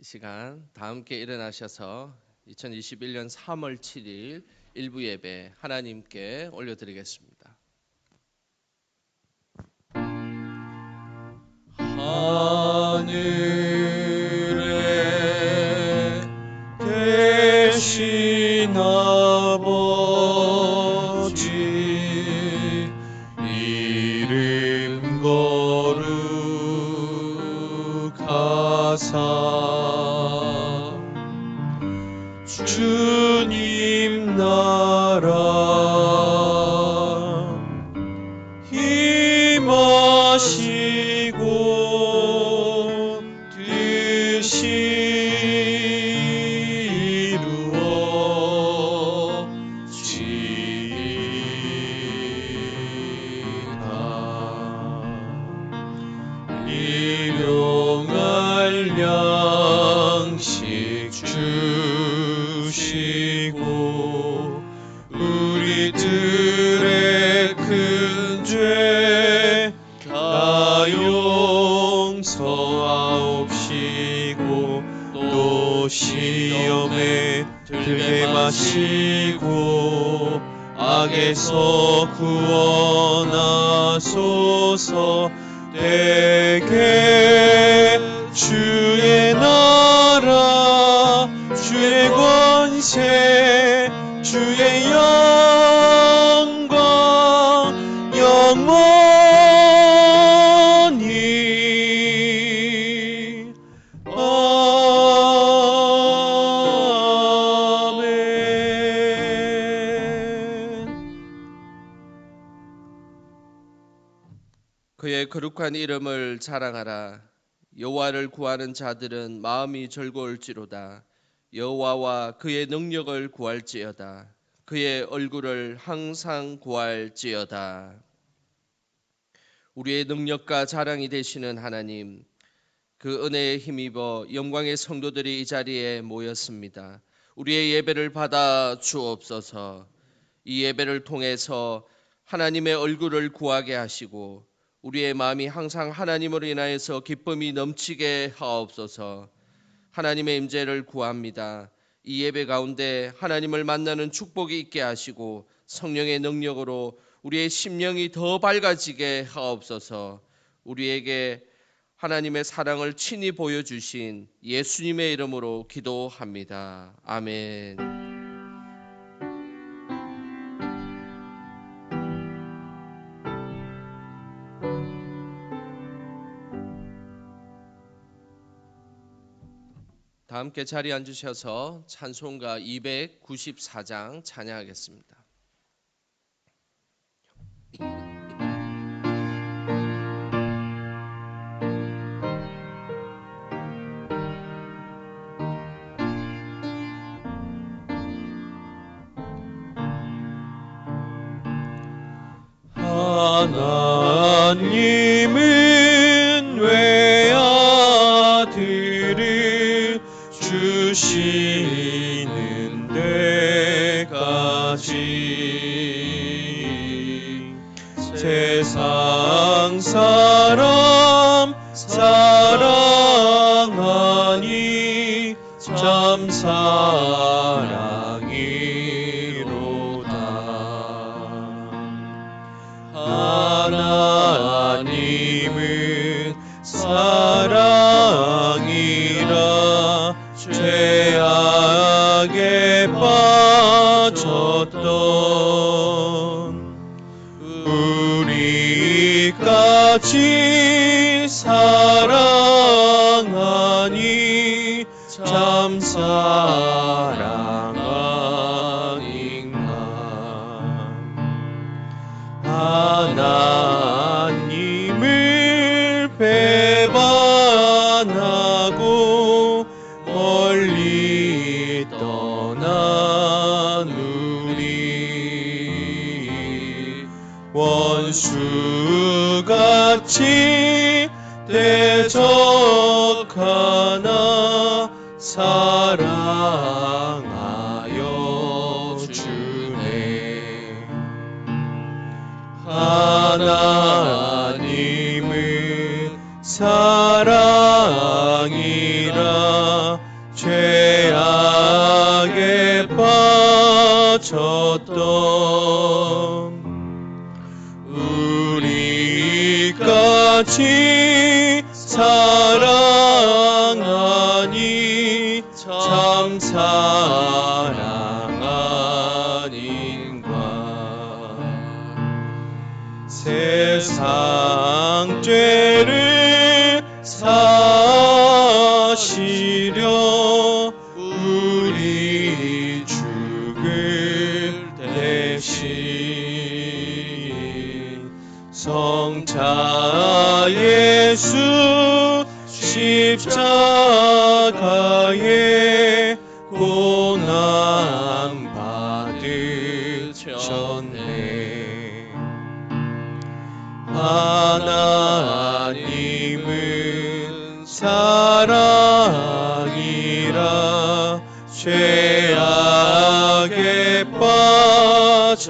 시간 다 함께 일어나셔서 2021년 3월 7일 일부 예배 하나님께 올려드리겠습니다. 하늘에 계신 아버지 이름 거룩하사 주님 나라 임하시고 뜻이 이루어지이다. 일용할 양식 주시고 우리들의 큰 죄 다 용서하옵시고 또 시험에 들게 마시고 악에서 구원하소서. 대개 주의 나라 주의 권세 주의 영광 영원히 아멘. 그의 거룩한 이름을 자랑하라. 여호와를 구하는 자들은 마음이 즐거울지로다. 여호와와 그의 능력을 구할지어다. 그의 얼굴을 항상 구할지어다. 우리의 능력과 자랑이 되시는 하나님, 그 은혜에 힘입어 영광의 성도들이 이 자리에 모였습니다. 우리의 예배를 받아 주옵소서. 이 예배를 통해서 하나님의 얼굴을 구하게 하시고 우리의 마음이 항상 하나님으로 인하여서 기쁨이 넘치게 하옵소서. 하나님의 임재를 구합니다. 이 예배 가운데 하나님을 만나는 축복이 있게 하시고 성령의 능력으로 우리의 심령이 더 밝아지게 하옵소서. 우리에게 하나님의 사랑을 친히 보여주신 예수님의 이름으로 기도합니다. 아멘. 다 함께 자리에 앉으셔서 찬송가 294장 찬양하겠습니다. 하나님은 외아들을 주시는 데까지 세상 사람 사랑하니 참 사랑이로다. 하나님은 사랑이라 죄악에 빠졌던 우리까지 사랑하니 참 사랑인가. 하나님을 배반하고 멀리 떠난 우리 원수같이 대적하나 사랑하여 주네. 하나님은 사랑이라 죄악에 빠졌던 우리까지 사랑하니 참 사랑 아닌가. 세상 죄를 사시려 우리 죽을 대신 성자 예수 십자가에 고난 받으셨네. 하나님은 사랑이라 죄악에 빠졌던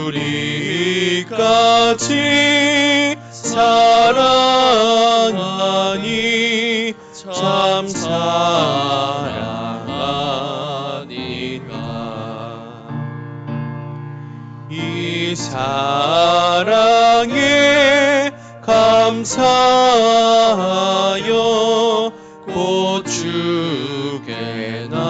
우리까지 사랑하니 참 사랑 아닌가. 이 사랑에 감사하여 곧 주께 나오라.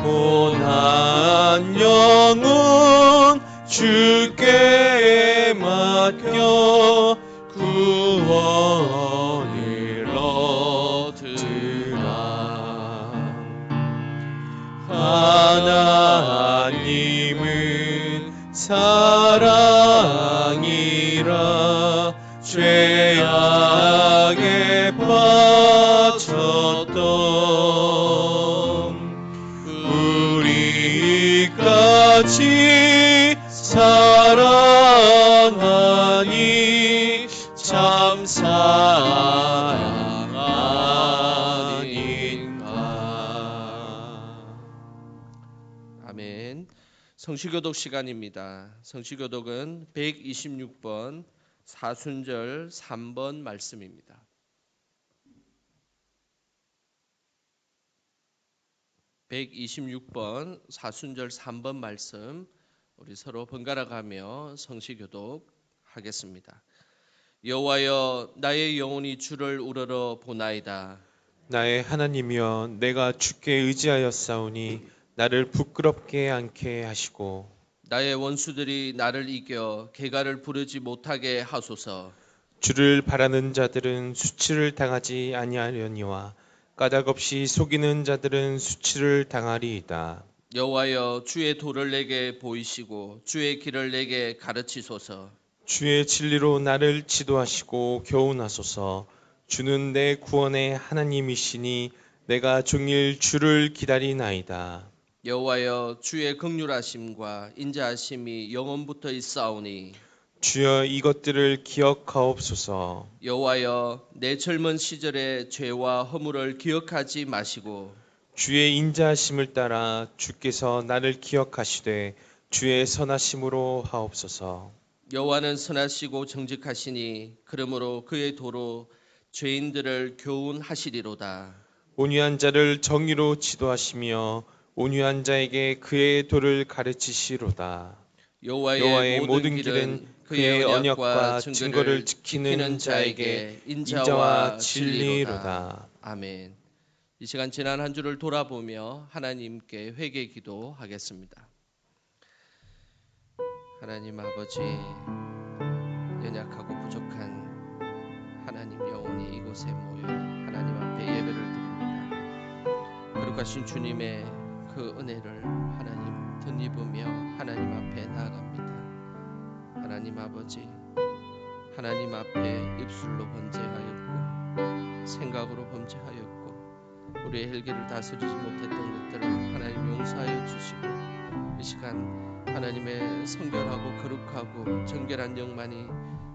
고난 영혼 주께 맡겨 구원을 얻으라. 하나님은 사랑이라 죄악에 빠졌던 우리까지 사랑하니 참 사랑 아닌가. 아멘. 성시교독 시간입니다. 성시교독은 126번 사순절 3번 말씀입니다. 126번 사순절 3번 말씀 우리 서로 번갈아 가며 성시교독 하겠습니다. 여호와여, 나의 영혼이 주를 우러러 보나이다. 나의 하나님이여, 내가 주께 의지하였사오니 나를 부끄럽게 않게 하시고 나의 원수들이 나를 이겨 개가를 부르지 못하게 하소서. 주를 바라는 자들은 수치를 당하지 아니하려니와 까닭없이 속이는 자들은 수치를 당하리이다. 여호와여, 주의 도를 내게 보이시고 주의 길을 내게 가르치소서. 주의 진리로 나를 지도하시고 교훈하소서. 주는 내 구원의 하나님이시니 내가 종일 주를 기다리나이다. 여호와여, 주의 긍휼하심과 인자하심이 영원부터 있사오니 주여, 이것들을 기억하옵소서. 여호와여, 내 젊은 시절의 죄와 허물을 기억하지 마시고 주의 인자하심을 따라 주께서 나를 기억하시되 주의 선하심으로 하옵소서. 여호와는 선하시고 정직하시니 그러므로 그의 도로 죄인들을 교훈하시리로다. 온유한 자를 정의로 지도하시며 온유한 자에게 그의 도를 가르치시로다. 여호와의 모든 길은 그의 언약과 증거를 지키는 자에게 인자와 진리로다. 아멘. 이 시간 지난 한 주를 돌아보며 하나님께 회개 기도하겠습니다. 하나님 아버지, 연약하고 부족한 하나님 영혼이 이곳에 모여 하나님 앞에 예배를 드립니다. 거룩하신 주님의 그 은혜를 하나님 덧입으며 하나님 앞에 나아갑니다. 하나님 아버지, 하나님 앞에 입술로 범죄하였고 생각으로 범죄하였고 우리의 헬기를 다스리지 못했던 것들을 하나님 용서하여 주시고 이 시간 하나님의 성결하고 거룩하고 정결한 영만이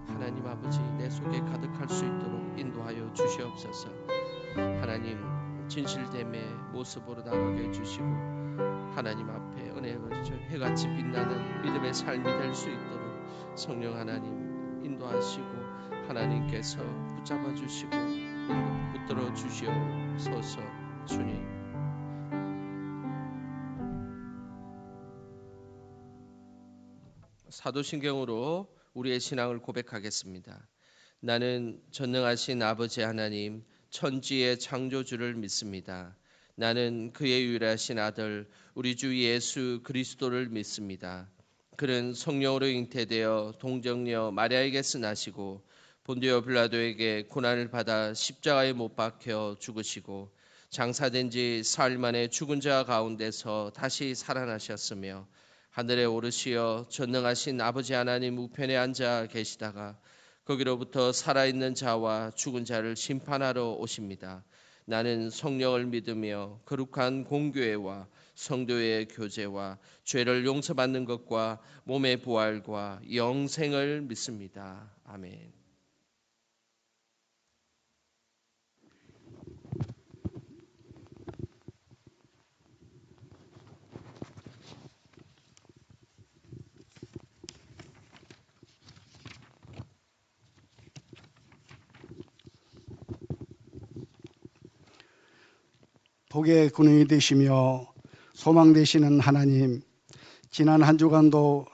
하나님 아버지 내 속에 가득할 수 있도록 인도하여 주시옵소서. 하나님 진실됨의 모습으로 나가게 해주시고 하나님 앞에 은혜로 해같이 빛나는 믿음의 삶이 될 수 있도록 성령 하나님 인도하시고 하나님께서 붙잡아 주시고 붙들어 주시옵소서. 주님. 사도신경으로 우리의 신앙을 고백하겠습니다. 나는 전능하신 아버지 하나님 천지의 창조주를 믿습니다. 나는 그의 유일하신 아들 우리 주 예수 그리스도를 믿습니다. 그는 성령으로 잉태되어 동정녀 마리아에게서 나시고 본디오 빌라도에게 고난을 받아 십자가에 못 박혀 죽으시고 장사된 지 사흘 만에 죽은 자 가운데서 다시 살아나셨으며 하늘에 오르시어 전능하신 아버지 하나님 우편에 앉아 계시다가 거기로부터 살아있는 자와 죽은 자를 심판하러 오십니다. 나는 성령을 믿으며 거룩한 공교회와 성도의 교제와 죄를 용서받는 것과 몸의 부활과 영생을 믿습니다. 아멘. 복의 근원이 되시며 소망 되시는 하나님, 지난 한 주간도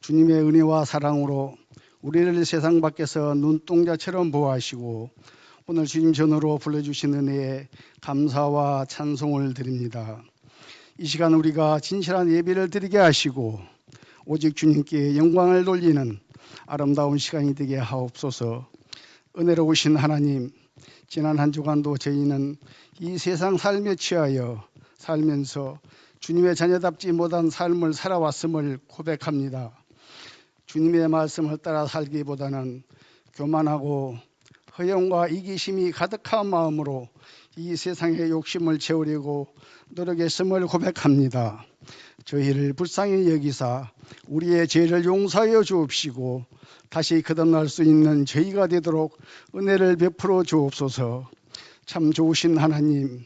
주님의 은혜와 사랑으로 우리를 세상 밖에서 눈동자처럼 보호하시고 오늘 주님 전으로 불러주신 은혜에 감사와 찬송을 드립니다. 이 시간 우리가 진실한 예배를 드리게 하시고 오직 주님께 영광을 돌리는 아름다운 시간이 되게 하옵소서. 은혜로우신 하나님, 지난 한 주간도 저희는 이 세상 삶에 취하여 살면서 주님의 자녀답지 못한 삶을 살아왔음을 고백합니다. 주님의 말씀을 따라 살기보다는 교만하고 허영과 이기심이 가득한 마음으로 이 세상의 욕심을 채우려고 노력했음을 고백합니다. 저희를 불쌍히 여기사 우리의 죄를 용서하여 주옵시고 다시 거듭날 수 있는 저희가 되도록 은혜를 베풀어 주옵소서. 참 좋으신 하나님,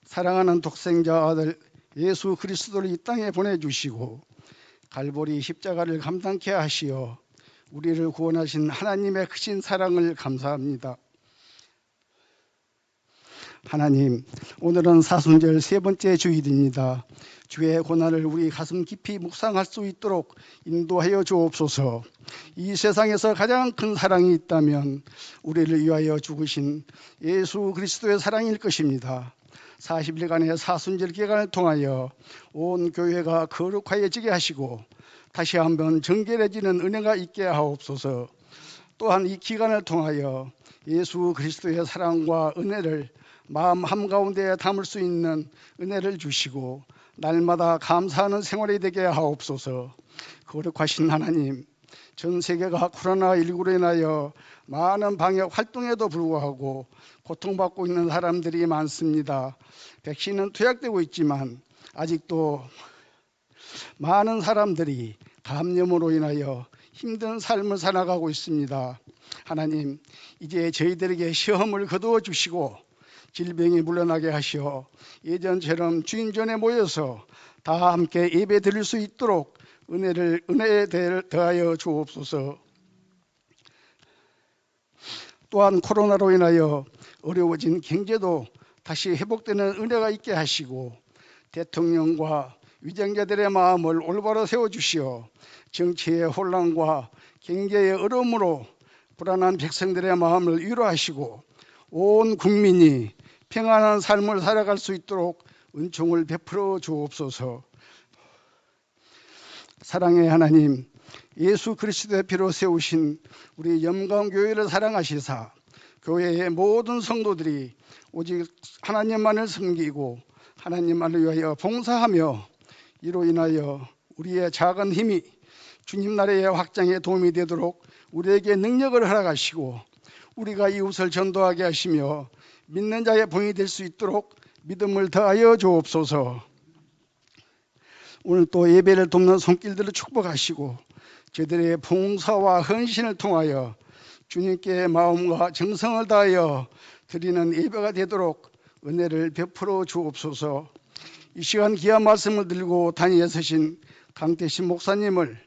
사랑하는 독생자 아들 예수 그리스도를 이 땅에 보내주시고 갈보리 십자가를 감당케 하시어 우리를 구원하신 하나님의 크신 사랑을 감사합니다. 하나님, 오늘은 사순절 세 번째 주일입니다. 주의 고난을 우리 가슴 깊이 묵상할 수 있도록 인도하여 주옵소서. 이 세상에서 가장 큰 사랑이 있다면 우리를 위하여 죽으신 예수 그리스도의 사랑일 것입니다. 40일간의 사순절 기간을 통하여 온 교회가 거룩하여지게 하시고 다시 한번 정결해지는 은혜가 있게 하옵소서. 또한 이 기간을 통하여 예수 그리스도의 사랑과 은혜를 마음 한가운데 담을 수 있는 은혜를 주시고 날마다 감사하는 생활이 되게 하옵소서. 거룩하신 하나님, 전 세계가 코로나19로 인하여 많은 방역 활동에도 불구하고 고통받고 있는 사람들이 많습니다. 백신은 투약되고 있지만 아직도 많은 사람들이 감염으로 인하여 힘든 삶을 살아가고 있습니다. 하나님, 이제 저희들에게 시험을 거두어 주시고 질병이 물러나게 하시어 예전처럼 주인 전에 모여서 다 함께 예배 드릴 수 있도록 은혜에 더하여 주옵소서. 또한 코로나로 인하여 어려워진 경제도 다시 회복되는 은혜가 있게 하시고 대통령과 위정자들의 마음을 올바로 세워주시어 정치의 혼란과 경제의 어려움으로 불안한 백성들의 마음을 위로하시고 온 국민이 평안한 삶을 살아갈 수 있도록 은총을 베풀어 주옵소서. 사랑의 하나님, 예수 그리스도의 피로 세우신 우리 염강교회를 사랑하시사 교회의 모든 성도들이 오직 하나님만을 섬기고 하나님만을 위하여 봉사하며 이로 인하여 우리의 작은 힘이 주님 나라의 확장에 도움이 되도록 우리에게 능력을 허락하시고 우리가 이웃을 전도하게 하시며 믿는 자의 본이 될 수 있도록 믿음을 더하여 주옵소서. 오늘 또 예배를 돕는 손길들을 축복하시고 저들의 봉사와 헌신을 통하여 주님께 마음과 정성을 다하여 드리는 예배가 되도록 은혜를 베풀어 주옵소서. 이 시간 귀한 말씀을 들고 단위에 서신 강태신 목사님을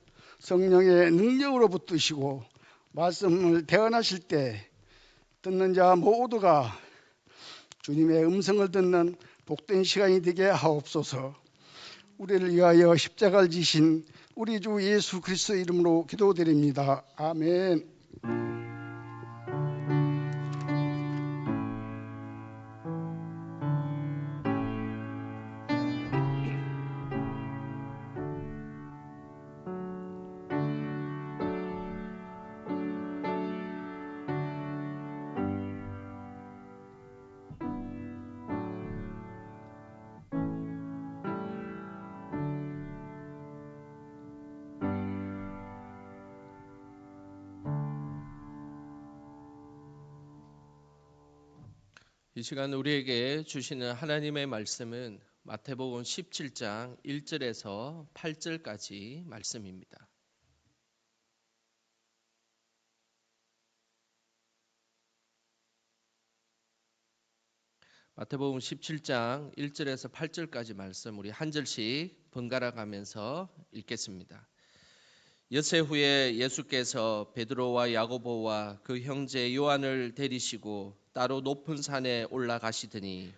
성령의 능력으로 붙드시고 말씀을 대언하실 때 듣는 자 모두가 주님의 음성을 듣는 복된 시간이 되게 하옵소서. 우리를 위하여 십자가를 지신 우리 주 예수 그리스도의 이름으로 기도드립니다. 아멘. 이 시간 우리에게 주시는 하나님의 말씀은 마태복음 17장 1절에서 8절까지 말씀입니다. 마태복음 17장 1절에서 8절까지 말씀 우리 한 절씩 번갈아 가면서 읽겠습니다. 엿새 후에 예수께서 베드로와 야고보와 그 형제 요한을 데리시고 따로 높은 산에 올라가시더니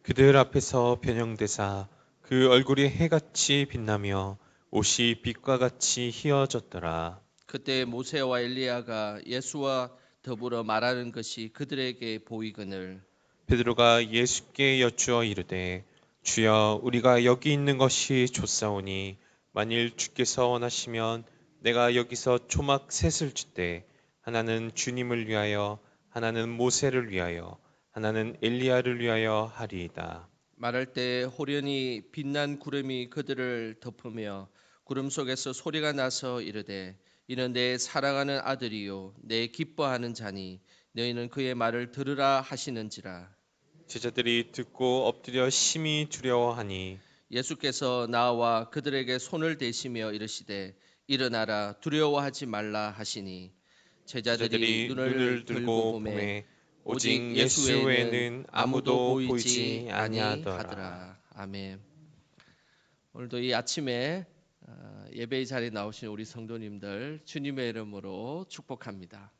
그들 앞에서 변형되사 그 얼굴이 해같이 빛나며 옷이 빛과 같이 희어졌더라. 그때 모세와 엘리야가 예수와 더불어 말하는 것이 그들에게 보이거늘 베드로가 예수께 여쭈어 이르되 주여 우리가 여기 있는 것이 좋사오니 만일 주께서 원하시면 내가 여기서 초막 셋을 쥐되 하나는 주님을 위하여 하나는 모세를 위하여 하나는 엘리야를 위하여 하리이다. 말할 때 호련히 빛난 구름이 그들을 덮으며 구름 속에서 소리가 나서 이르되 이는 내 사랑하는 아들이요 내 기뻐하는 자니 너희는 그의 말을 들으라 하시는지라. 제자들이 듣고 엎드려 심히 두려워하니 예수께서 나와 그들에게 손을 대시며 이르시되 일어나라 두려워하지 말라 하시니 제자들이 눈을 들고 보매 오직 예수 외에는 아무도 보이지 아니하더라. 아멘. 오늘도 이 아침에 예배의 자리에 나오신 우리 성도님들 주님의 이름으로 축복합니다.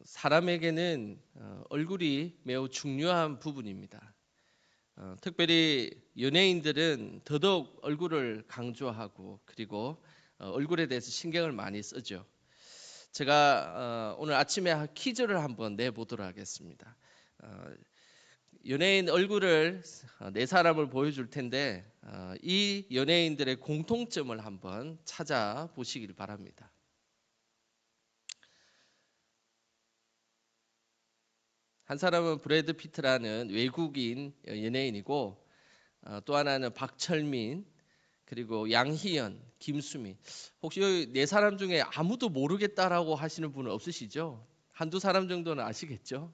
사람에게는 얼굴이 매우 중요한 부분입니다. 특별히 연예인들은 더더욱 얼굴을 강조하고 그리고 얼굴에 대해서 신경을 많이 쓰죠. 제가 오늘 아침에 퀴즈를 한번 내보도록 하겠습니다. 연예인 얼굴을 네 사람을 보여줄 텐데 이 연예인들의 공통점을 한번 찾아보시길 바랍니다. 한 사람은 브래드 피트라는 외국인 연예인이고 또 하나는 박철민 그리고 양희연, 김수미. 혹시 여기 네 사람 중에 아무도 모르겠다라고 하시는 분은 없으시죠? 한두 사람 정도는 아시겠죠?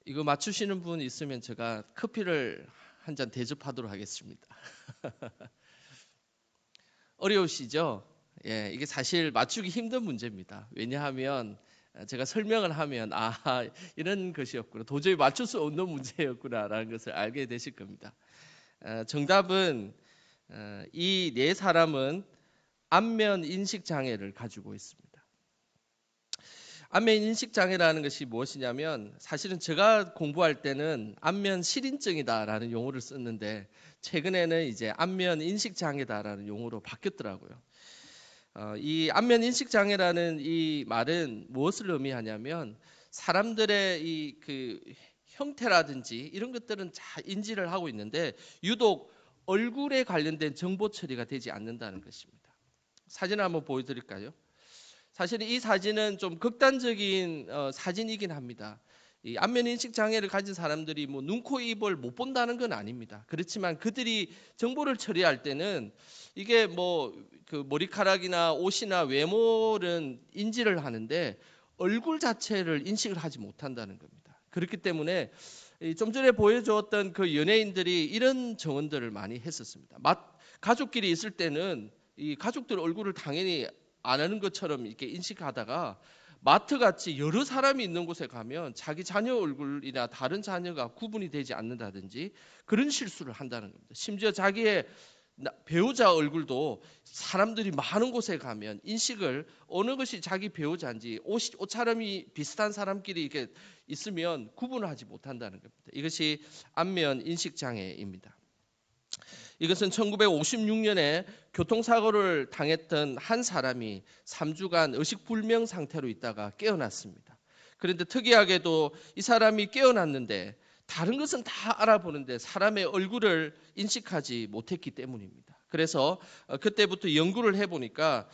이거 맞추시는 분 있으면 제가 커피를 한 잔 대접하도록 하겠습니다. 어려우시죠? 예, 이게 사실 맞추기 힘든 문제입니다. 왜냐하면 제가 설명을 하면 이런 것이었구나, 도저히 맞출 수 없는 문제였구나라는 것을 알게 되실 겁니다. 정답은 이 네 사람은 안면 인식 장애를 가지고 있습니다. 안면 인식 장애라는 것이 무엇이냐면 사실은 제가 공부할 때는 안면 실인증이다라는 용어를 썼는데 최근에는 이제 안면 인식 장애다라는 용어로 바뀌었더라고요. 이 안면 인식 장애라는 이 말은 무엇을 의미하냐면 사람들의 이 그 형태라든지 이런 것들은 잘 인지를 하고 있는데 유독 얼굴에 관련된 정보 처리가 되지 않는다는 것입니다. 사진 한번 보여드릴까요? 사실 이 사진은 좀 극단적인 사진이긴 합니다. 이 안면 인식 장애를 가진 사람들이 뭐 눈, 코, 입을 못 본다는 건 아닙니다. 그렇지만 그들이 정보를 처리할 때는 이게 뭐 그 머리카락이나 옷이나 외모는 인지를 하는데 얼굴 자체를 인식을 하지 못한다는 겁니다. 그렇기 때문에 좀 전에 보여주었던 그 연예인들이 이런 정언들을 많이 했었습니다. 가족끼리 있을 때는 이 가족들 얼굴을 당연히 안 하는 것처럼 이렇게 인식하다가 마트같이 여러 사람이 있는 곳에 가면 자기 자녀 얼굴이나 다른 자녀가 구분이 되지 않는다든지 그런 실수를 한다는 겁니다. 심지어 자기의 배우자 얼굴도 사람들이 많은 곳에 가면 인식을 어느 것이 자기 배우자인지 옷차림이 비슷한 사람끼리 이렇게 있으면 구분을 하지 못한다는 겁니다. 이것이 안면 인식 장애입니다. 이것은 1956년에 교통사고를 당했던 한 사람이 3주간 의식불명 상태로 있다가 깨어났습니다. 그런데 특이하게도 이 사람이 깨어났는데 다른 것은 다 알아보는데 사람의 얼굴을 인식하지 못했기 때문입니다. 그래서 그때부터 연구를 해보니까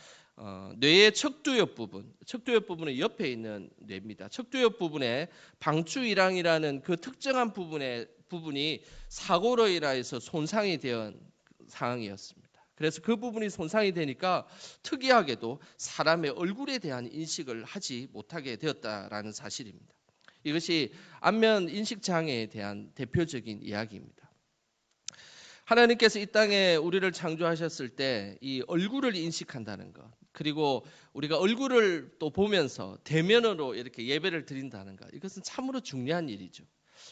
뇌의 척두엽 부분의 옆에 있는 뇌입니다. 척두엽 부분에 방추이랑이라는 그 특정한 부분이 사고로 인해서 손상이 된 상황이었습니다. 그래서 그 부분이 손상이 되니까 특이하게도 사람의 얼굴에 대한 인식을 하지 못하게 되었다라는 사실입니다. 이것이 안면 인식 장애에 대한 대표적인 이야기입니다. 하나님께서 이 땅에 우리를 창조하셨을 때 이 얼굴을 인식한다는 것, 그리고 우리가 얼굴을 또 보면서 대면으로 이렇게 예배를 드린다는 것, 이것은 참으로 중요한 일이죠.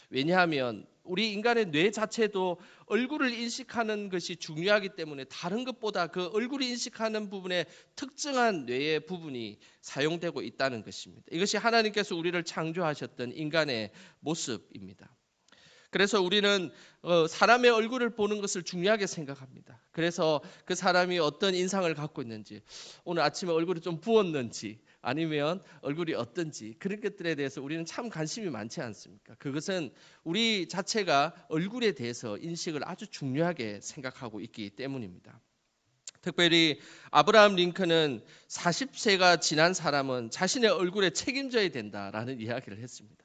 왜냐하면 우리 인간의 뇌 자체도 얼굴을 인식하는 것이 중요하기 때문에 다른 것보다 그 얼굴이 인식하는 부분에 특정한 뇌의 부분이 사용되고 있다는 것입니다. 이것이 하나님께서 우리를 창조하셨던 인간의 모습입니다. 그래서 우리는 사람의 얼굴을 보는 것을 중요하게 생각합니다. 그래서 그 사람이 어떤 인상을 갖고 있는지, 오늘 아침에 얼굴이 좀 부었는지, 아니면 얼굴이 어떤지, 그런 것들에 대해서 우리는 참 관심이 많지 않습니까? 그것은 우리 자체가 얼굴에 대해서 인식을 아주 중요하게 생각하고 있기 때문입니다. 특별히 아브라함 링컨은 40세가 지난 사람은 자신의 얼굴에 책임져야 된다라는 이야기를 했습니다.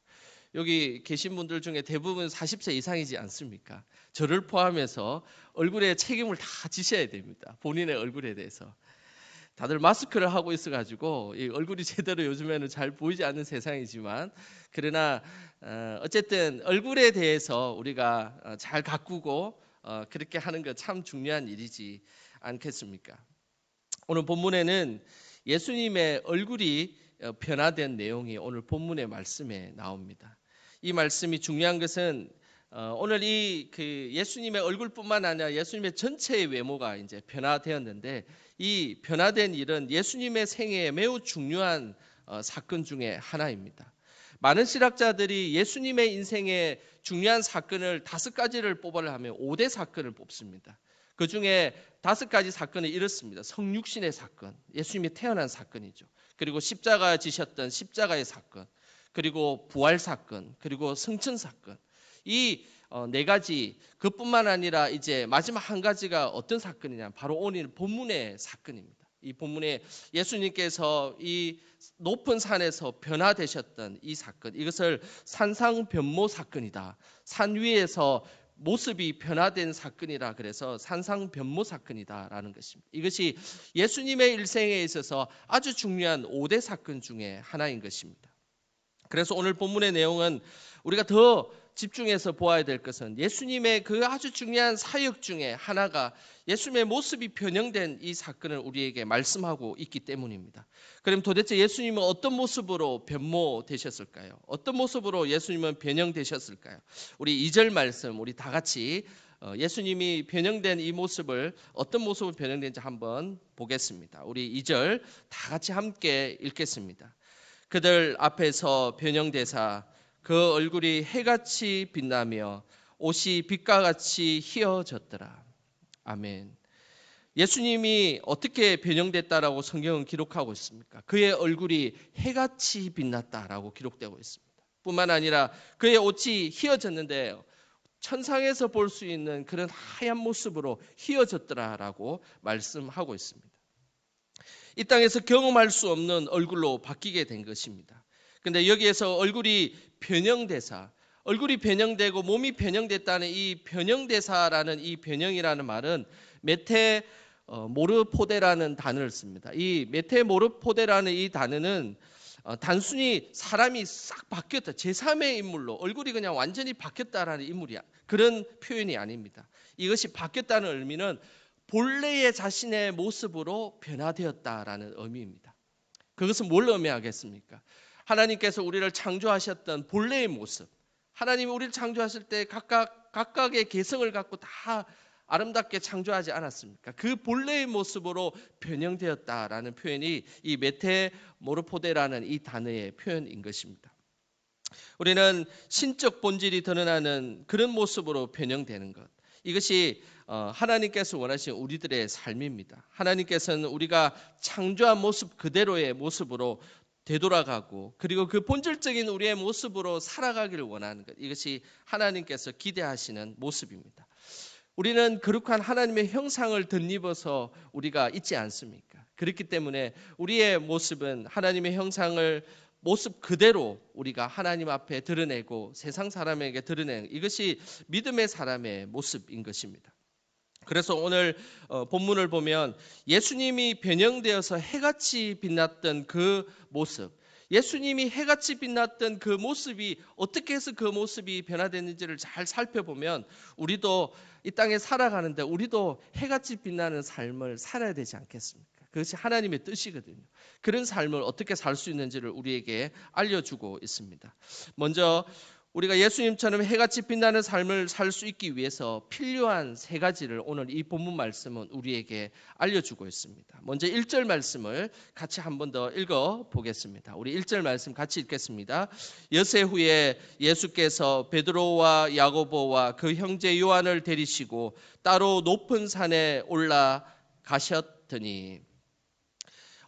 여기 계신 분들 중에 대부분 40세 이상이지 않습니까? 저를 포함해서 얼굴에 책임을 다 지셔야 됩니다. 본인의 얼굴에 대해서. 다들 마스크를 하고 있어가지고 이 얼굴이 제대로 요즘에는 잘 보이지 않는 세상이지만, 그러나 어쨌든 얼굴에 대해서 우리가 잘 가꾸고 그렇게 하는 것 참 중요한 일이지 않겠습니까? 오늘 본문에는 예수님의 얼굴이 변화된 내용이 오늘 본문의 말씀에 나옵니다. 이 말씀이 중요한 것은 오늘 예수님의 얼굴뿐만 아니라 예수님의 전체의 외모가 이제 변화되었는데, 이 변화된 일은 예수님의 생애에 매우 중요한 사건 중에 하나입니다. 많은 신학자들이 예수님의 인생의 중요한 사건을 5가지를 뽑으려 하면 5대 사건을 뽑습니다. 그 중에 5가지 사건은 이렇습니다. 성육신의 사건, 예수님이 태어난 사건이죠. 그리고 십자가 지셨던 십자가의 사건, 그리고 부활 사건, 그리고 승천 사건. 이 4가지, 그뿐만 아니라 이제 마지막 한 가지가 어떤 사건이냐, 바로 오늘 본문의 사건입니다. 이 본문에 예수님께서 이 높은 산에서 변화되셨던 이 사건, 이것을 산상변모 사건이다. 산 위에서 모습이 변화된 사건이라 그래서 산상변모 사건이다라는 것입니다. 이것이 예수님의 일생에 있어서 아주 중요한 5대 사건 중에 하나인 것입니다. 그래서 오늘 본문의 내용은 우리가 더 집중해서 보아야 될 것은 예수님의 그 아주 중요한 사역 중에 하나가 예수님의 모습이 변형된 이 사건을 우리에게 말씀하고 있기 때문입니다. 그럼 도대체 예수님은 어떤 모습으로 변모되셨을까요? 어떤 모습으로 예수님은 변형되셨을까요? 우리 2절 말씀 우리 다 같이 예수님이 변형된 이 모습을, 어떤 모습으로 변형된지 한번 보겠습니다. 우리 2절 다 같이 함께 읽겠습니다. 그들 앞에서 변형되사 그 얼굴이 해같이 빛나며 옷이 빛과 같이 희어졌더라. 아멘. 예수님이 어떻게 변형됐다라고 성경은 기록하고 있습니까? 그의 얼굴이 해같이 빛났다라고 기록되고 있습니다. 뿐만 아니라 그의 옷이 희어졌는데 천상에서 볼 수 있는 그런 하얀 모습으로 희어졌더라라고 말씀하고 있습니다. 이 땅에서 경험할 수 없는 얼굴로 바뀌게 된 것입니다. 근데 여기에서 얼굴이 변형되고 몸이 변형됐다는 이 변형대사라는 이 변형이라는 말은 메테모르포데라는 단어를 씁니다. 이 메테모르포데라는 이 단어는 단순히 사람이 싹 바뀌었다, 제3의 인물로 얼굴이 그냥 완전히 바뀌었다라는 인물이야, 그런 표현이 아닙니다. 이것이 바뀌었다는 의미는 본래의 자신의 모습으로 변화되었다라는 의미입니다. 그것은 뭘 의미하겠습니까? 하나님께서 우리를 창조하셨던 본래의 모습, 하나님이 우리를 창조하실 때 각각의 개성을 갖고 다 아름답게 창조하지 않았습니까? 그 본래의 모습으로 변형되었다라는 표현이 이 메테모르포데라는 이 단어의 표현인 것입니다. 우리는 신적 본질이 드러나는 그런 모습으로 변형되는 것, 이것이 하나님께서 원하시는 우리들의 삶입니다. 하나님께서는 우리가 창조한 모습 그대로의 모습으로 되돌아가고, 그리고 그 본질적인 우리의 모습으로 살아가기를 원하는 것, 이것이 하나님께서 기대하시는 모습입니다. 우리는 거룩한 하나님의 형상을 덧입어서 우리가 있지 않습니까? 그렇기 때문에 우리의 모습은 하나님의 형상을 모습 그대로 우리가 하나님 앞에 드러내고 세상 사람에게 드러내는, 이것이 믿음의 사람의 모습인 것입니다. 그래서 오늘 본문을 보면 예수님이 변형되어서 해같이 빛났던 그 모습, 예수님이 해같이 빛났던 그 모습이 어떻게 해서 그 모습이 변화됐는지를 잘 살펴보면 우리도 이 땅에 살아가는데 우리도 해같이 빛나는 삶을 살아야 되지 않겠습니까? 그것이 하나님의 뜻이거든요. 그런 삶을 어떻게 살 수 있는지를 우리에게 알려주고 있습니다. 먼저 우리가 예수님처럼 해같이 빛나는 삶을 살 수 있기 위해서 필요한 세 가지를 오늘 이 본문 말씀은 우리에게 알려주고 있습니다. 먼저 1절 말씀을 같이 한 번 더 읽어보겠습니다. 우리 1절 말씀 같이 읽겠습니다. 엿새 후에 예수께서 베드로와 야고보와 그 형제 요한을 데리시고 따로 높은 산에 올라가셨더니,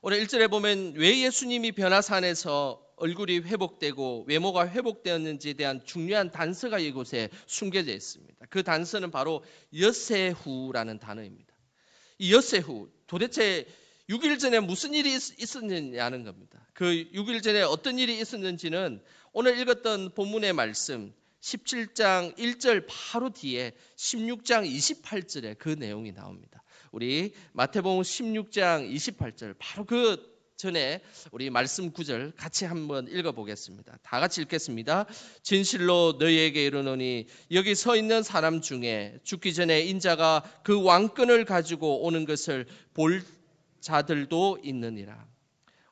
오늘 1절에 보면 왜 예수님이 변화산에서 얼굴이 회복되고 외모가 회복되었는지에 대한 중요한 단서가 이곳에 숨겨져 있습니다. 그 단서는 바로 엿새 후라는 단어입니다. 이 엿새 후, 도대체 6일 전에 무슨 일이 있었느냐는 겁니다. 그 6일 전에 어떤 일이 있었는지는 오늘 읽었던 본문의 말씀 17장 1절 바로 뒤에 16장 28절에 그 내용이 나옵니다. 우리 마태복음 16장 28절 바로 그 전에 우리 말씀 9절 같이 한번 읽어보겠습니다. 다 같이 읽겠습니다. 진실로 너희에게 이르노니 여기 서 있는 사람 중에 죽기 전에 인자가 그 왕권을 가지고 오는 것을 볼 자들도 있느니라.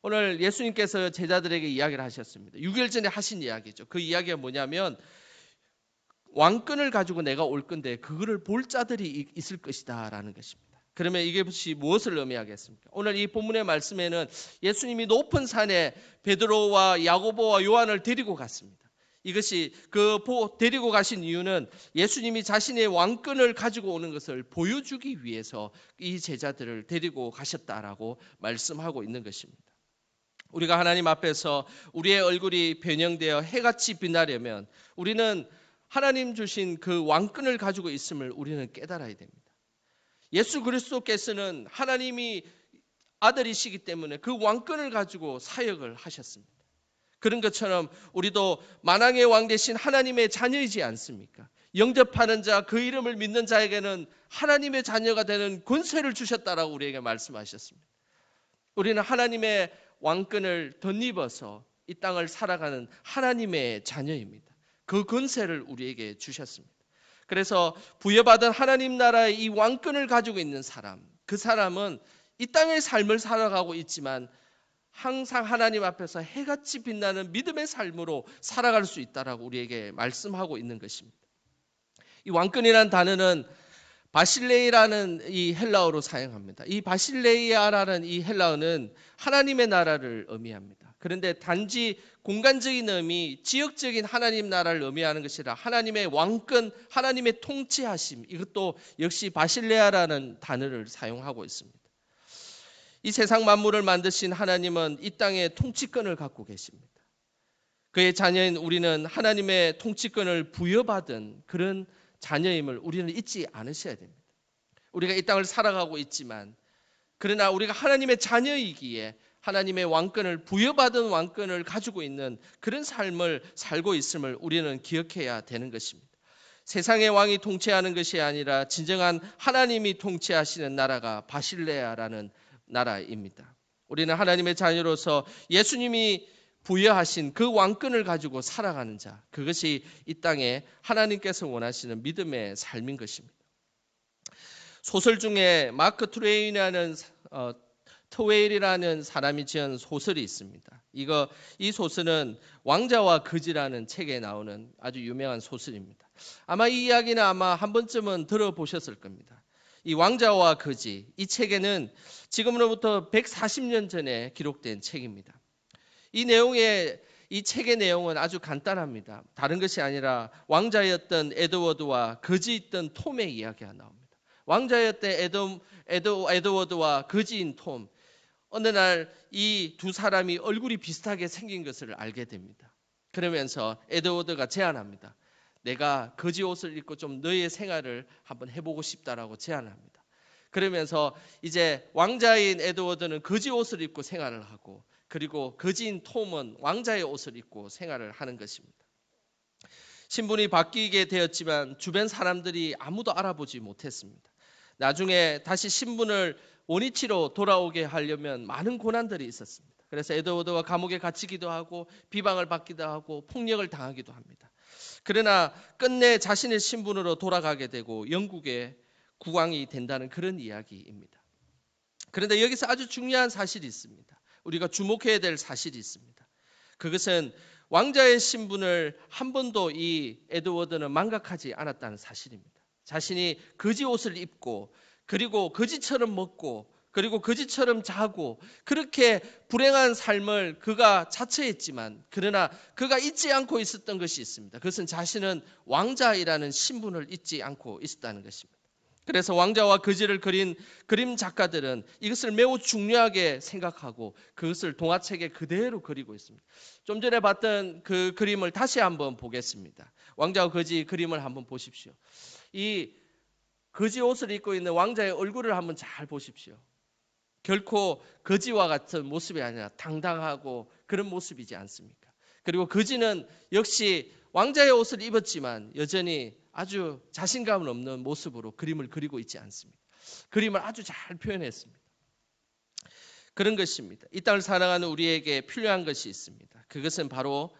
오늘 예수님께서 제자들에게 이야기를 하셨습니다. 6일 전에 하신 이야기죠. 그 이야기가 뭐냐면 왕권을 가지고 내가 올 건데 그거를 볼 자들이 있을 것이다 라는 것입니다. 그러면 이것이 무엇을 의미하겠습니까? 오늘 이 본문의 말씀에는 예수님이 높은 산에 베드로와 야고보와 요한을 데리고 갔습니다. 이것이 데리고 가신 이유는 예수님이 자신의 왕권을 가지고 오는 것을 보여주기 위해서 이 제자들을 데리고 가셨다라고 말씀하고 있는 것입니다. 우리가 하나님 앞에서 우리의 얼굴이 변형되어 해같이 빛나려면 우리는 하나님 주신 그 왕권을 가지고 있음을 우리는 깨달아야 됩니다. 예수 그리스도께서는 하나님이 아들이시기 때문에 그 왕권을 가지고 사역을 하셨습니다. 그런 것처럼 우리도 만왕의 왕 되신 하나님의 자녀이지 않습니까? 영접하는 자, 그 이름을 믿는 자에게는 하나님의 자녀가 되는 권세를 주셨다라고 우리에게 말씀하셨습니다. 우리는 하나님의 왕권을 덧입어서 이 땅을 살아가는 하나님의 자녀입니다. 그 권세를 우리에게 주셨습니다. 그래서 부여받은 하나님 나라의 이 왕권을 가지고 있는 사람, 그 사람은 이 땅의 삶을 살아가고 있지만 항상 하나님 앞에서 해같이 빛나는 믿음의 삶으로 살아갈 수 있다라고 우리에게 말씀하고 있는 것입니다. 이 왕권이라는 단어는 바실레이라는 이 헬라어로 사용합니다. 이 바실레이아라는 이 헬라어는 하나님의 나라를 의미합니다. 그런데 단지 공간적인 의미, 지역적인 하나님 나라를 의미하는 것이 아니라 하나님의 왕권, 하나님의 통치하심, 이것도 역시 바실레아라는 단어를 사용하고 있습니다. 이 세상 만물을 만드신 하나님은 이 땅의 통치권을 갖고 계십니다. 그의 자녀인 우리는 하나님의 통치권을 부여받은 그런 자녀임을 우리는 잊지 않으셔야 됩니다. 우리가 이 땅을 살아가고 있지만 그러나 우리가 하나님의 자녀이기에 하나님의 왕권을 부여받은 왕권을 가지고 있는 그런 삶을 살고 있음을 우리는 기억해야 되는 것입니다. 세상의 왕이 통치하는 것이 아니라 진정한 하나님이 통치하시는 나라가 바실레아라는 나라입니다. 우리는 하나님의 자녀로서 예수님이 부여하신 그 왕권을 가지고 살아가는 자, 그것이 이 땅에 하나님께서 원하시는 믿음의 삶인 것입니다. 소설 중에 마크 트웨인이라는 트웨일이라는 사람이 지은 소설이 있습니다. 이 소설은 왕자와 거지라는 책에 나오는 아주 유명한 소설입니다. 아마 이 이야기는 한 번쯤은 들어보셨을 겁니다. 이 왕자와 거지, 이 책에는 지금으로부터 140년 전에 기록된 책입니다. 이 책의 내용은 아주 간단합니다. 다른 것이 아니라 왕자였던 에드워드와 거지였던 톰의 이야기가 나옵니다. 왕자였던 에드워드와 거지인 톰, 어느 날 이 두 사람이 얼굴이 비슷하게 생긴 것을 알게 됩니다. 그러면서 에드워드가 제안합니다. 내가 거지 옷을 입고 좀 너의 생활을 한번 해보고 싶다라고 제안합니다. 그러면서 이제 왕자인 에드워드는 거지 옷을 입고 생활을 하고, 그리고 거지인 톰은 왕자의 옷을 입고 생활을 하는 것입니다. 신분이 바뀌게 되었지만 주변 사람들이 아무도 알아보지 못했습니다. 나중에 다시 신분을 원위치로 돌아오게 하려면 많은 고난들이 있었습니다. 그래서 에드워드가 감옥에 갇히기도 하고 비방을 받기도 하고 폭력을 당하기도 합니다. 그러나 끝내 자신의 신분으로 돌아가게 되고 영국의 국왕이 된다는 그런 이야기입니다. 그런데 여기서 아주 중요한 사실이 있습니다. 우리가 주목해야 될 사실이 있습니다. 그것은 왕자의 신분을 한 번도 이 에드워드는 망각하지 않았다는 사실입니다. 자신이 거지 옷을 입고, 그리고 거지처럼 먹고, 그리고 거지처럼 자고, 그렇게 불행한 삶을 그가 자처했지만, 그러나 그가 잊지 않고 있었던 것이 있습니다. 그것은 자신은 왕자이라는 신분을 잊지 않고 있었다는 것입니다. 그래서 왕자와 거지를 그린 그림 작가들은 이것을 매우 중요하게 생각하고 그것을 동화책에 그대로 그리고 있습니다. 좀 전에 봤던 그 그림을 다시 한번 보겠습니다. 왕자와 거지 그림을 한번 보십시오. 이 거지 옷을 입고 있는 왕자의 얼굴을 한번 잘 보십시오. 결코 거지와 같은 모습이 아니라 당당하고 그런 모습이지 않습니까? 그리고 거지는 역시 왕자의 옷을 입었지만 여전히 아주 자신감 없는 모습으로 그림을 그리고 있지 않습니다. 그림을 아주 잘 표현했습니다. 그런 것입니다. 이 땅을 살아가는 우리에게 필요한 것이 있습니다. 그것은 바로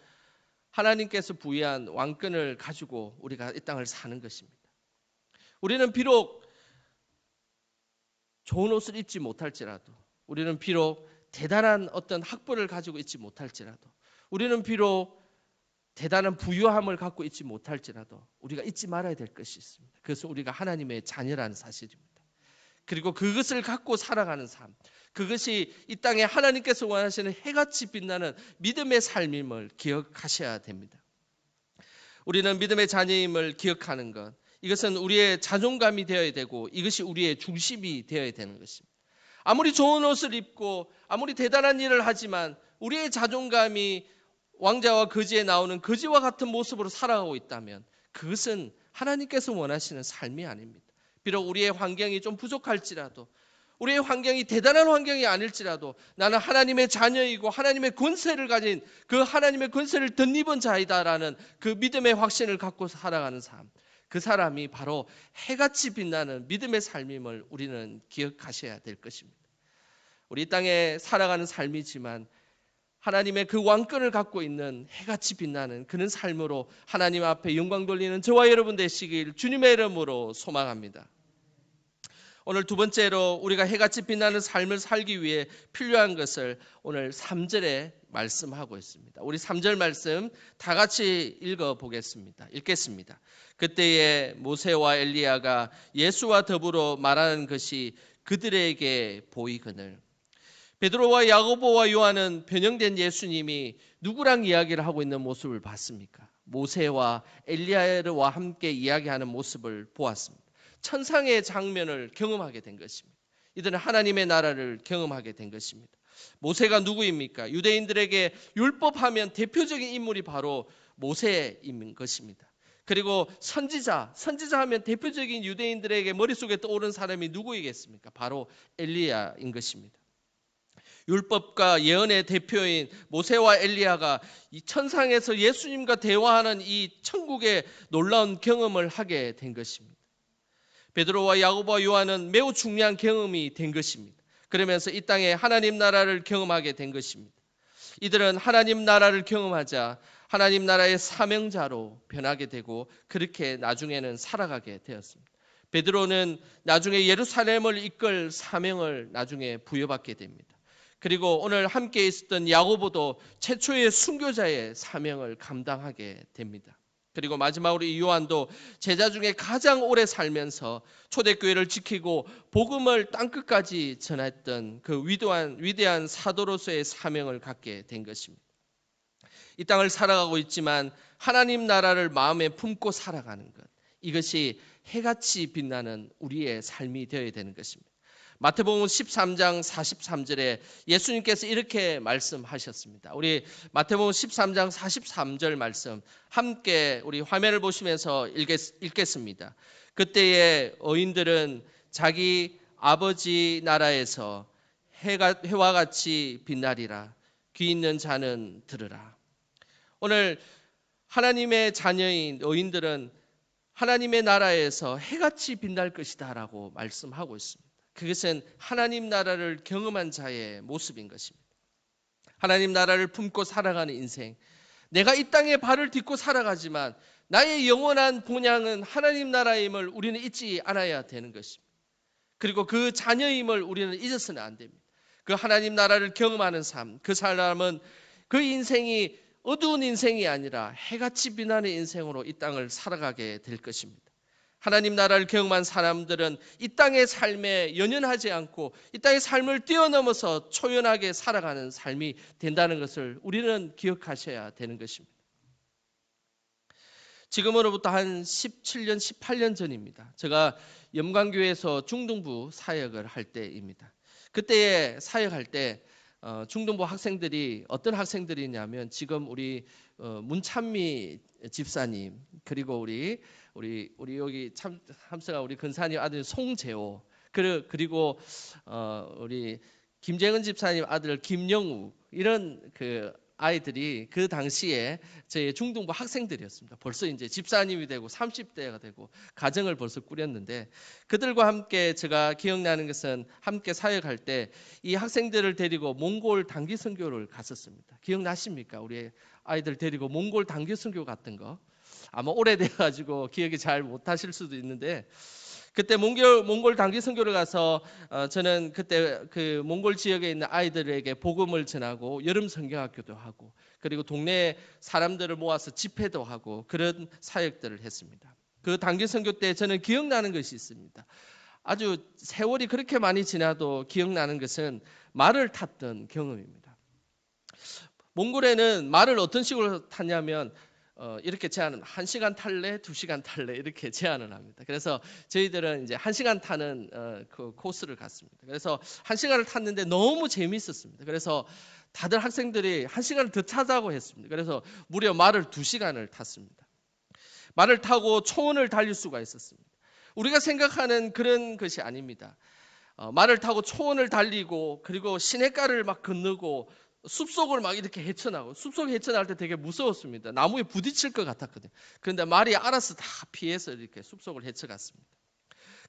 하나님께서 부여한 왕권을 가지고 우리가 이 땅을 사는 것입니다. 우리는 비록 좋은 옷을 입지 못할지라도, 우리는 비록 대단한 어떤 학벌을 가지고 있지 못할지라도, 우리는 비록 대단한 부유함을 갖고 있지 못할지라도 우리가 잊지 말아야 될 것이 있습니다. 그것은 우리가 하나님의 자녀라는 사실입니다. 그리고 그것을 갖고 살아가는 삶, 그것이 이 땅에 하나님께서 원하시는 해같이 빛나는 믿음의 삶임을 기억하셔야 됩니다. 우리는 믿음의 자녀임을 기억하는 것, 이것은 우리의 자존감이 되어야 되고 이것이 우리의 중심이 되어야 되는 것입니다. 아무리 좋은 옷을 입고 아무리 대단한 일을 하지만 우리의 자존감이 왕자와 거지에 나오는 거지와 같은 모습으로 살아가고 있다면 그것은 하나님께서 원하시는 삶이 아닙니다. 비록 우리의 환경이 좀 부족할지라도, 우리의 환경이 대단한 환경이 아닐지라도 나는 하나님의 자녀이고 하나님의 권세를 가진 그 하나님의 권세를 덧입은 자이다라는 그 믿음의 확신을 갖고 살아가는 삶, 그 사람이 바로 해같이 빛나는 믿음의 삶임을 우리는 기억하셔야 될 것입니다. 우리 땅에 살아가는 삶이지만 하나님의 그 왕권을 갖고 있는 해같이 빛나는 그런 삶으로 하나님 앞에 영광 돌리는 저와 여러분 되시길 주님의 이름으로 소망합니다. 오늘 두 번째로 우리가 해같이 빛나는 삶을 살기 위해 필요한 것을 오늘 3절에 말씀하고 있습니다. 우리 3절 말씀 다 같이 읽어보겠습니다. 읽겠습니다. 그때에 모세와 엘리야가 예수와 더불어 말하는 것이 그들에게 보이거늘. 베드로와 야고보와 요한은 변형된 예수님이 누구랑 이야기를 하고 있는 모습을 봤습니까? 모세와 엘리야와 함께 이야기하는 모습을 보았습니다. 천상의 장면을 경험하게 된 것입니다. 이들은 하나님의 나라를 경험하게 된 것입니다. 모세가 누구입니까? 유대인들에게 율법하면 대표적인 인물이 바로 모세인 것입니다. 그리고 선지자 하면 대표적인 유대인들에게 머릿속에 떠오르는 사람이 누구이겠습니까? 바로 엘리야인 것입니다. 율법과 예언의 대표인 모세와 엘리야가 이 천상에서 예수님과 대화하는 이 천국의 놀라운 경험을 하게 된 것입니다. 베드로와 야고보와 요한은 매우 중요한 경험이 된 것입니다. 그러면서 이 땅에 하나님 나라를 경험하게 된 것입니다. 이들은 하나님 나라를 경험하자 하나님 나라의 사명자로 변하게 되고 그렇게 나중에는 살아가게 되었습니다. 베드로는 나중에 예루살렘을 이끌 사명을 나중에 부여받게 됩니다. 그리고 오늘 함께 있었던 야고보도 최초의 순교자의 사명을 감당하게 됩니다. 그리고 마지막으로 이 요한도 제자 중에 가장 오래 살면서 초대교회를 지키고 복음을 땅끝까지 전했던 그 위대한 사도로서의 사명을 갖게 된 것입니다. 이 땅을 살아가고 있지만 하나님 나라를 마음에 품고 살아가는 것, 이것이 해같이 빛나는 우리의 삶이 되어야 되는 것입니다. 마태복음 13장 43절에 예수님께서 이렇게 말씀하셨습니다. 우리 마태복음 13장 43절 말씀 함께 우리 화면을 보시면서 읽겠습니다. 그때의 어인들은 자기 아버지 나라에서 해와 같이 빛나리라. 귀 있는 자는 들으라. 오늘 하나님의 자녀인 어인들은 하나님의 나라에서 해같이 빛날 것이다 라고 말씀하고 있습니다. 그것은 하나님 나라를 경험한 자의 모습인 것입니다. 하나님 나라를 품고 살아가는 인생, 내가 이 땅에 발을 딛고 살아가지만 나의 영원한 본향은 하나님 나라임을 우리는 잊지 않아야 되는 것입니다. 그리고 그 자녀임을 우리는 잊어서는 안 됩니다. 그 하나님 나라를 경험하는 삶, 그 사람은 그 인생이 어두운 인생이 아니라 해같이 빛나는 인생으로 이 땅을 살아가게 될 것입니다. 하나님 나라를 경험한 사람들은 이 땅의 삶에 연연하지 않고 이 땅의 삶을 뛰어넘어서 초연하게 살아가는 삶이 된다는 것을 우리는 기억하셔야 되는 것입니다. 지금으로부터 한 17년, 18년 전입니다. 제가 염관교회에서 중등부 사역을 할 때입니다. 그때에 사역할 때 중등부 학생들이 어떤 학생들이냐면 지금 우리 문찬미 집사님, 그리고 우리 여기 참석한 우리 근사님 아들 송재호, 그리고 우리 김재은 집사님 아들 김영우, 이런 그 아이들이 그 당시에 제 중등부 학생들이었습니다. 벌써 이제 집사님이 되고 30대가 되고 가정을 벌써 꾸렸는데, 그들과 함께 제가 기억나는 것은 함께 사역할 때 이 학생들을 데리고 몽골 단기 선교를 갔었습니다. 기억나십니까? 우리 아이들 데리고 몽골 단기 선교 갔던 거. 아마 오래돼가지고 기억이 잘 못하실 수도 있는데, 그때 몽골 단기 선교를 가서 저는 그때 그 몽골 지역에 있는 아이들에게 복음을 전하고 여름 성경학교도 하고, 그리고 동네 사람들을 모아서 집회도 하고 그런 사역들을 했습니다. 그 단기 선교 때 저는 기억나는 것이 있습니다. 아주 세월이 그렇게 많이 지나도 기억나는 것은 말을 탔던 경험입니다. 몽골에는 말을 어떤 식으로 탔냐면 이렇게 제안은 1시간 탈래, 2시간 탈래 이렇게 제안을 합니다. 그래서 저희들은 이제 1시간 타는 그 코스를 갔습니다. 그래서 1시간을 탔는데 너무 재미있었습니다. 그래서 다들 학생들이 1시간을 더 타자고 했습니다. 그래서 무려 말을 2시간을 탔습니다. 말을 타고 초원을 달릴 수가 있었습니다. 우리가 생각하는 그런 것이 아닙니다. 말을 타고 초원을 달리고 그리고 시냇가를 막 건너고 숲속을 막 이렇게 헤쳐나고, 숲속에 헤쳐나갈 때 되게 무서웠습니다. 나무에 부딪힐 것 같았거든요. 그런데 말이 알아서 다 피해서 이렇게 숲속을 헤쳐갔습니다.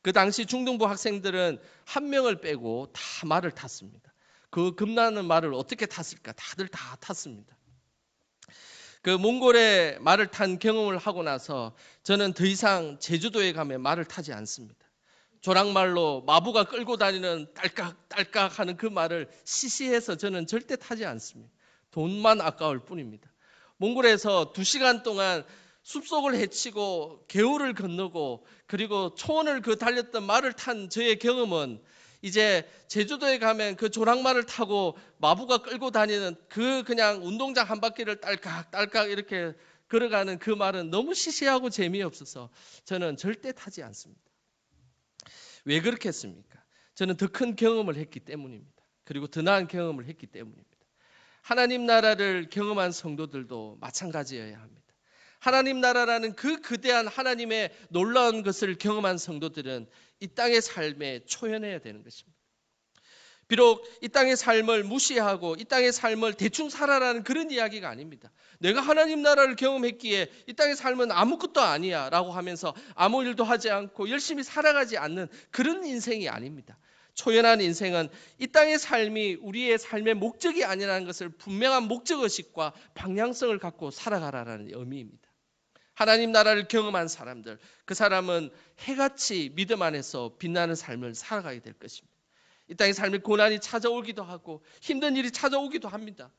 그 당시 중등부 학생들은 한 명을 빼고 다 말을 탔습니다. 그 겁나는 말을 어떻게 탔을까? 다들 다 탔습니다. 그 몽골에 말을 탄 경험을 하고 나서 저는 더 이상 제주도에 가면 말을 타지 않습니다. 조랑말로 마부가 끌고 다니는 딸깍딸깍 하는 그 말을 시시해서 저는 절대 타지 않습니다. 돈만 아까울 뿐입니다. 몽골에서 2시간 동안 숲속을 헤치고 개울을 건너고 그리고 초원을 그 달렸던 말을 탄 저의 경험은 이제 제주도에 가면 그 조랑말을 타고 마부가 끌고 다니는 그 그냥 운동장 한 바퀴를 딸깍딸깍 이렇게 걸어가는 그 말은 너무 시시하고 재미없어서 저는 절대 타지 않습니다. 왜 그렇게 했습니까? 저는 더 큰 경험을 했기 때문입니다. 그리고 더 나은 경험을 했기 때문입니다. 하나님 나라를 경험한 성도들도 마찬가지여야 합니다. 하나님 나라라는 그 거대한 하나님의 놀라운 것을 경험한 성도들은 이 땅의 삶에 초연해야 되는 것입니다. 비록 이 땅의 삶을 무시하고 이 땅의 삶을 대충 살아라는 그런 이야기가 아닙니다. 내가 하나님 나라를 경험했기에 이 땅의 삶은 아무것도 아니야 라고 하면서 아무 일도 하지 않고 열심히 살아가지 않는 그런 인생이 아닙니다. 초연한 인생은 이 땅의 삶이 우리의 삶의 목적이 아니라는 것을 분명한 목적의식과 방향성을 갖고 살아가라는 의미입니다. 하나님 나라를 경험한 사람들, 그 사람은 해같이 믿음 안에서 빛나는 삶을 살아가게 될 것입니다. 이 땅의 삶의 고난이 찾아오기도 하고 힘든 일이 찾아오기도 합니다.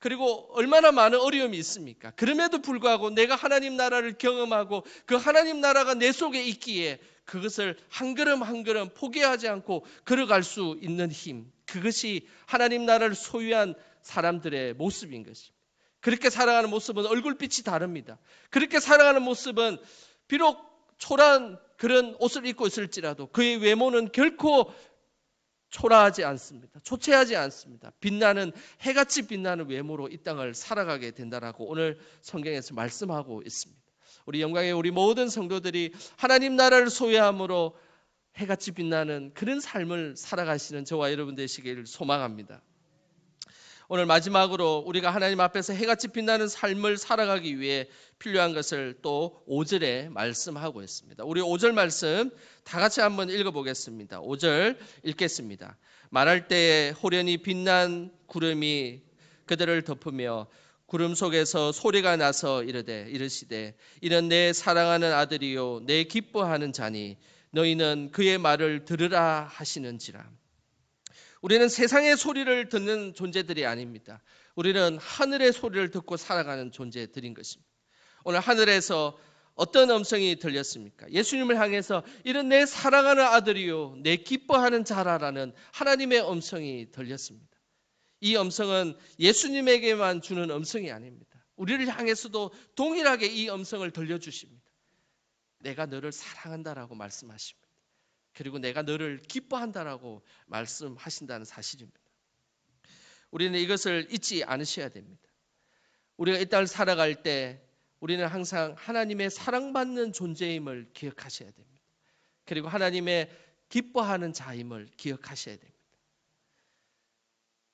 그리고 얼마나 많은 어려움이 있습니까? 그럼에도 불구하고 내가 하나님 나라를 경험하고 그 하나님 나라가 내 속에 있기에 그것을 한 걸음 한 걸음 포기하지 않고 걸어갈 수 있는 힘, 그것이 하나님 나라를 소유한 사람들의 모습인 것입니다. 그렇게 살아가는 모습은 얼굴빛이 다릅니다. 그렇게 살아가는 모습은 비록 초라한 그런 옷을 입고 있을지라도 그의 외모는 결코 초라하지 않습니다. 초췌하지 않습니다. 빛나는 해같이 빛나는 외모로 이 땅을 살아가게 된다라고 오늘 성경에서 말씀하고 있습니다. 우리 영광의 우리 모든 성도들이 하나님 나라를 소유함으로 해같이 빛나는 그런 삶을 살아가시는 저와 여러분 되시기를 소망합니다. 오늘 마지막으로 우리가 하나님 앞에서 해같이 빛나는 삶을 살아가기 위해 필요한 것을 또 5절에 말씀하고 있습니다. 우리 5절 말씀 다 같이 한번 읽어보겠습니다. 5절 읽겠습니다. 말할 때에 호련히 빛난 구름이 그들을 덮으며 구름 속에서 소리가 나서 이르시되 이는 내 사랑하는 아들이요 내 기뻐하는 자니 너희는 그의 말을 들으라 하시는지라. 우리는 세상의 소리를 듣는 존재들이 아닙니다. 우리는 하늘의 소리를 듣고 살아가는 존재들인 것입니다. 오늘 하늘에서 어떤 음성이 들렸습니까? 예수님을 향해서 이런 내 사랑하는 아들이요 내 기뻐하는 자라라는 하나님의 음성이 들렸습니다. 이 음성은 예수님에게만 주는 음성이 아닙니다. 우리를 향해서도 동일하게 이 음성을 들려주십니다. 내가 너를 사랑한다라고 말씀하십니다. 그리고 내가 너를 기뻐한다라고 말씀하신다는 사실입니다. 우리는 이것을 잊지 않으셔야 됩니다. 우리가 이 땅을 살아갈 때 우리는 항상 하나님의 사랑받는 존재임을 기억하셔야 됩니다. 그리고 하나님의 기뻐하는 자임을 기억하셔야 됩니다.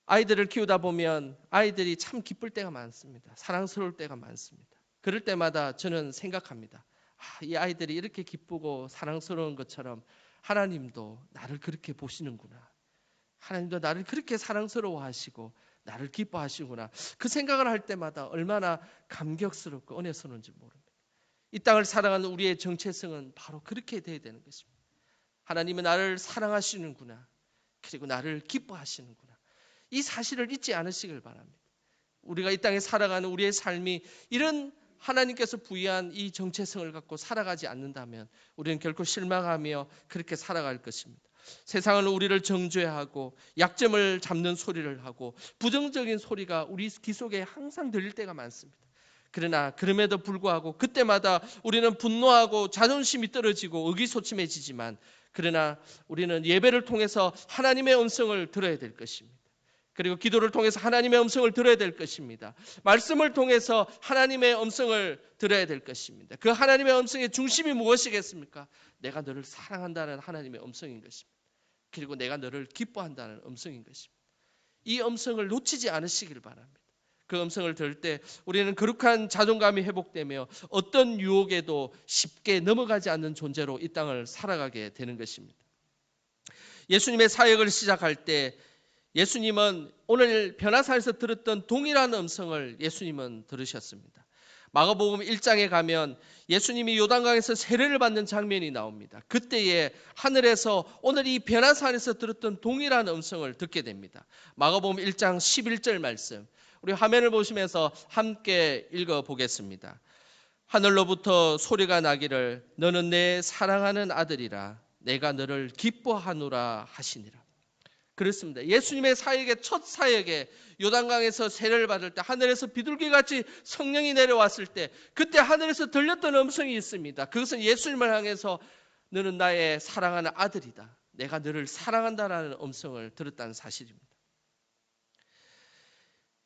아이들을 키우다 보면 아이들이 참 기쁠 때가 많습니다. 사랑스러울 때가 많습니다. 그럴 때마다 저는 생각합니다. 이 아이들이 이렇게 기쁘고 사랑스러운 것처럼 하나님도 나를 그렇게 보시는구나. 하나님도 나를 그렇게 사랑스러워하시고 나를 기뻐하시구나. 그 생각을 할 때마다 얼마나 감격스럽고 은혜스러운지 모릅니다. 이 땅을 살아가는 우리의 정체성은 바로 그렇게 돼야 되는 것입니다. 하나님은 나를 사랑하시는구나. 그리고 나를 기뻐하시는구나. 이 사실을 잊지 않으시길 바랍니다. 우리가 이 땅에 살아가는 우리의 삶이 이런 하나님께서 부여한 이 정체성을 갖고 살아가지 않는다면 우리는 결코 실망하며 그렇게 살아갈 것입니다. 세상은 우리를 정죄하고 약점을 잡는 소리를 하고 부정적인 소리가 우리 귀 속에 항상 들릴 때가 많습니다. 그러나 그럼에도 불구하고 그때마다 우리는 분노하고 자존심이 떨어지고 의기소침해지지만 그러나 우리는 예배를 통해서 하나님의 음성을 들어야 될 것입니다. 그리고 기도를 통해서 하나님의 음성을 들어야 될 것입니다. 말씀을 통해서 하나님의 음성을 들어야 될 것입니다. 그 하나님의 음성의 중심이 무엇이겠습니까? 내가 너를 사랑한다는 하나님의 음성인 것입니다. 그리고 내가 너를 기뻐한다는 음성인 것입니다. 이 음성을 놓치지 않으시길 바랍니다. 그 음성을 들을 때 우리는 거룩한 자존감이 회복되며 어떤 유혹에도 쉽게 넘어가지 않는 존재로 이 땅을 살아가게 되는 것입니다. 예수님의 사역을 시작할 때 예수님은 오늘 변화산에서 들었던 동일한 음성을 예수님은 들으셨습니다. 마가복음 1장에 가면 예수님이 요단강에서 세례를 받는 장면이 나옵니다. 그때에 하늘에서 오늘 이 변화산에서 들었던 동일한 음성을 듣게 됩니다. 마가복음 1장 11절 말씀, 우리 화면을 보시면서 함께 읽어보겠습니다. 하늘로부터 소리가 나기를 너는 내 사랑하는 아들이라 내가 너를 기뻐하노라 하시니라. 그렇습니다. 예수님의 사역의 첫 사역에 요단강에서 세례를 받을 때 하늘에서 비둘기같이 성령이 내려왔을 때 그때 하늘에서 들렸던 음성이 있습니다. 그것은 예수님을 향해서 너는 나의 사랑하는 아들이다. 내가 너를 사랑한다라는 음성을 들었다는 사실입니다.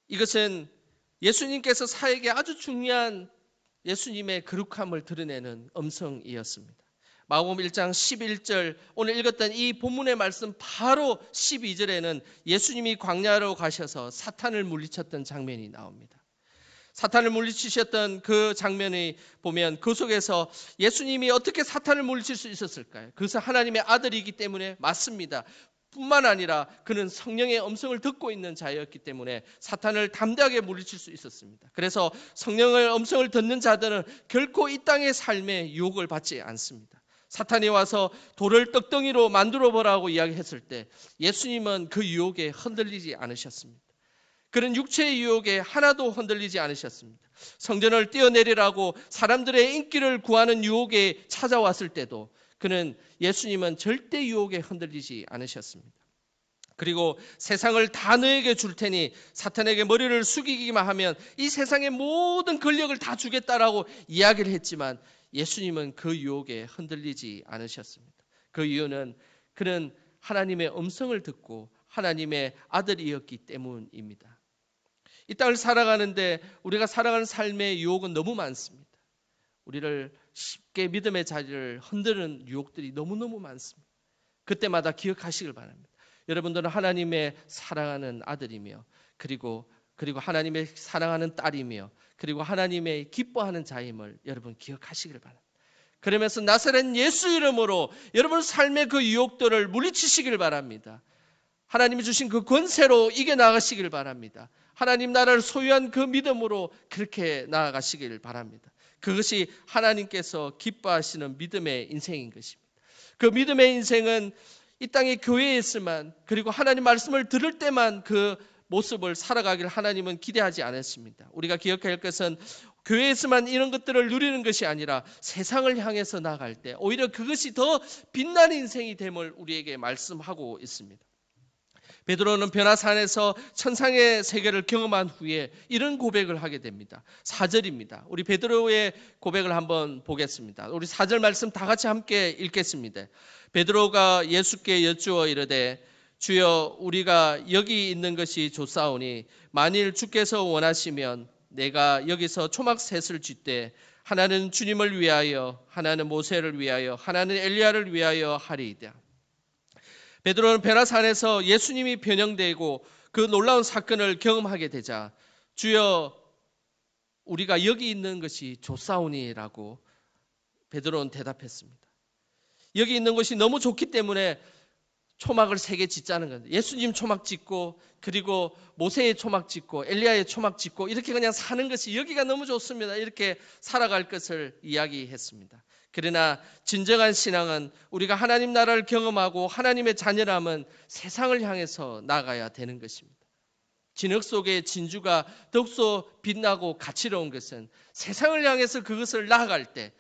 이것은 예수님께서 사역에 아주 중요한 예수님의 거룩함을 드러내는 음성이었습니다. 마가복음 1장 11절 오늘 읽었던 이 본문의 말씀 바로 12절에는 예수님이 광야로 가셔서 사탄을 물리쳤던 장면이 나옵니다. 사탄을 물리치셨던 그 장면이 보면 그 속에서 예수님이 어떻게 사탄을 물리칠 수 있었을까요? 그것은 하나님의 아들이기 때문에 맞습니다. 뿐만 아니라 그는 성령의 음성을 듣고 있는 자였기 때문에 사탄을 담대하게 물리칠 수 있었습니다. 그래서 성령의 음성을 듣는 자들은 결코 이 땅의 삶에 유혹을 받지 않습니다. 사탄이 와서 돌을 떡덩이로 만들어 보라고 이야기했을 때 예수님은 그 유혹에 흔들리지 않으셨습니다. 그런 육체의 유혹에 하나도 흔들리지 않으셨습니다. 성전을 뛰어내리라고 사람들의 인기를 구하는 유혹에 찾아왔을 때도 예수님은 절대 유혹에 흔들리지 않으셨습니다. 그리고 세상을 다 너에게 줄 테니 사탄에게 머리를 숙이기만 하면 이 세상의 모든 권력을 다 주겠다라고 이야기를 했지만 예수님은 그 유혹에 흔들리지 않으셨습니다. 그 이유는 그는 하나님의 음성을 듣고 하나님의 아들이었기 때문입니다. 이 땅을 살아가는데 우리가 살아가는 삶의 유혹은 너무 많습니다. 우리를 쉽게 믿음의 자리를 흔드는 유혹들이 너무너무 많습니다. 그때마다 기억하시길 바랍니다. 여러분들은 하나님의 사랑하는 아들이며 그리고 하나님의 사랑하는 딸이며 그리고 하나님의 기뻐하는 자임을 여러분 기억하시길 바랍니다. 그러면서 나사렛 예수 이름으로 여러분 삶의 그 유혹들을 물리치시길 바랍니다. 하나님이 주신 그 권세로 이겨나가시길 바랍니다. 하나님 나라를 소유한 그 믿음으로 그렇게 나아가시길 바랍니다. 그것이 하나님께서 기뻐하시는 믿음의 인생인 것입니다. 그 믿음의 인생은 이 땅의 교회에 있으면 그리고 하나님 말씀을 들을 때만 그 모습을 살아가길 하나님은 기대하지 않았습니다. 우리가 기억해야 할 것은 교회에서만 이런 것들을 누리는 것이 아니라 세상을 향해서 나아갈 때 오히려 그것이 더 빛나는 인생이 됨을 우리에게 말씀하고 있습니다. 베드로는 변화산에서 천상의 세계를 경험한 후에 이런 고백을 하게 됩니다. 4절입니다. 우리 베드로의 고백을 한번 보겠습니다. 우리 4절 말씀 다 같이 함께 읽겠습니다. 베드로가 예수께 여쭈어 이르되 주여 우리가 여기 있는 것이 좋사오니 만일 주께서 원하시면 내가 여기서 초막 셋을 쥐되 하나는 주님을 위하여 하나는 모세를 위하여 하나는 엘리야를 위하여 하리이다. 베드로는 변화산에서 예수님이 변형되고 그 놀라운 사건을 경험하게 되자 주여 우리가 여기 있는 것이 좋사오니라고 베드로는 대답했습니다. 여기 있는 것이 너무 좋기 때문에 초막을 3개 짓자는 겁니다. 예수님 초막 짓고 그리고 모세의 초막 짓고 엘리야의 초막 짓고 이렇게 그냥 사는 것이 여기가 너무 좋습니다. 이렇게 살아갈 것을 이야기했습니다. 그러나 진정한 신앙은 우리가 하나님 나라를 경험하고 하나님의 자녀라면 세상을 향해서 나가야 되는 것입니다. 진흙 속의 진주가 더욱더 빛나고 가치로운 것은 세상을 향해서 그것을 나아갈 때